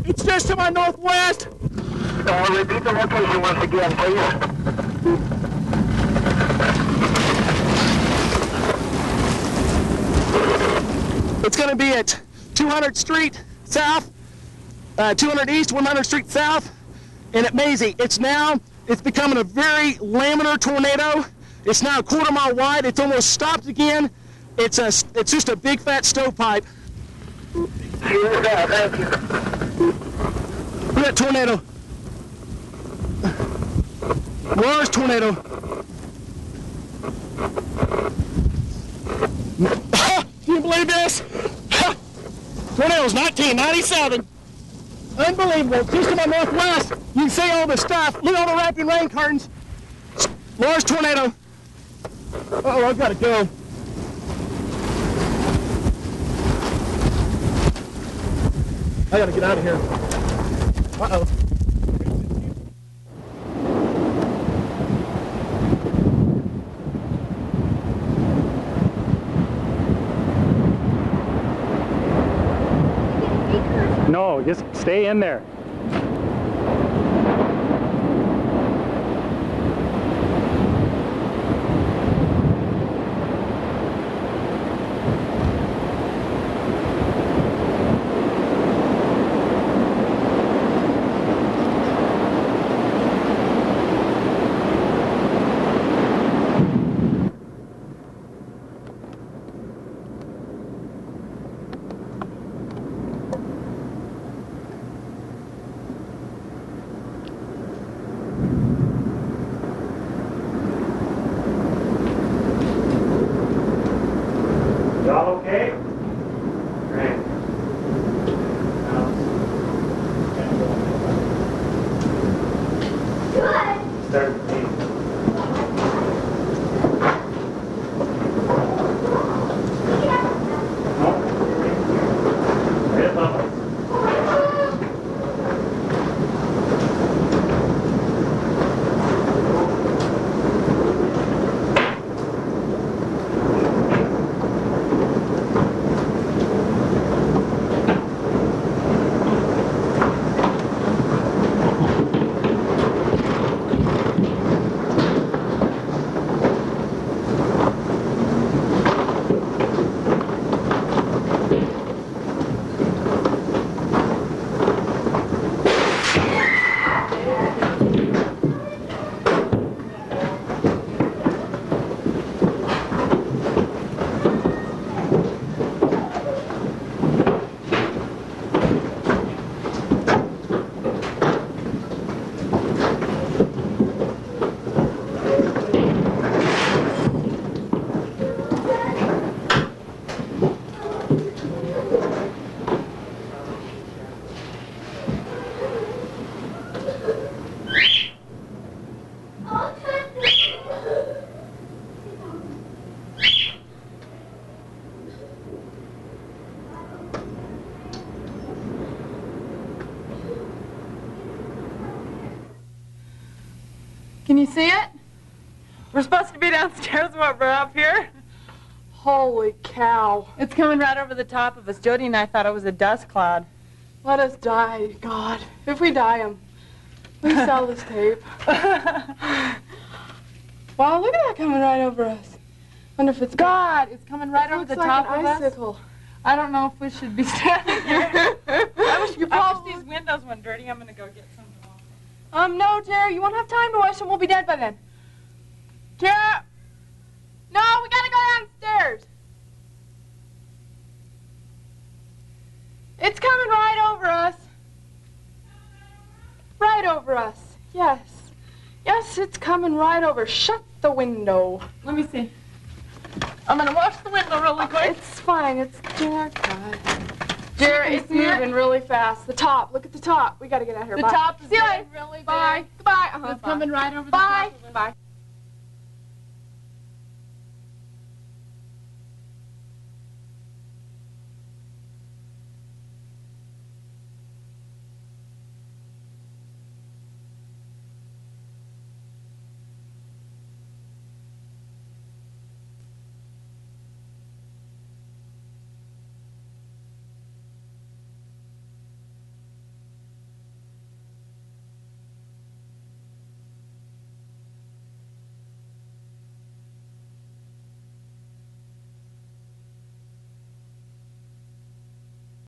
It's just to my northwest. Repeat the location once again, please. It's going to be at 200 Street South, 200 East, 100 Street South, and at Maisie. It's becoming a very laminar tornado. It's now a quarter mile wide. It's almost stopped again. It's just a big fat stovepipe. Thank you. Look at that tornado. Large tornado. Do you believe this? Tornado's 1997. Unbelievable. Just to my northwest, you can see all the stuff. Look at all the wrapping rain curtains. Large tornado. Uh-oh, I've got to go. I got to get out of here. Uh-oh. No, just stay in there. Y'all okay? Great. Good. Start with me. you see it? We're supposed to be downstairs, what, we're up here? Holy cow. It's coming right over the top of us. Jody and I thought it was a dust cloud. Let us die, God. If we die, we sell this tape. Wow, look at that coming right over us. Wonder if it's God, it's coming right over the top like of an icicle. us. I don't know if we should be standing here. I wish these windows went dirty. I'm gonna go get some. No, Tara, you won't have time to wash them. We'll be dead by then. Tara! No, we gotta go downstairs. It's coming right over us. Right over us. Yes. Yes, it's coming right over. Shut the window. Let me see. I'm gonna wash the window really quick. It's fine. It's Jared. God. Jared, it's moving really fast. The top. Look at the top. We gotta get out of here. The Bye. top is See you later. really big. Bye. Goodbye. It's coming right over the Bye. top of us. Bye.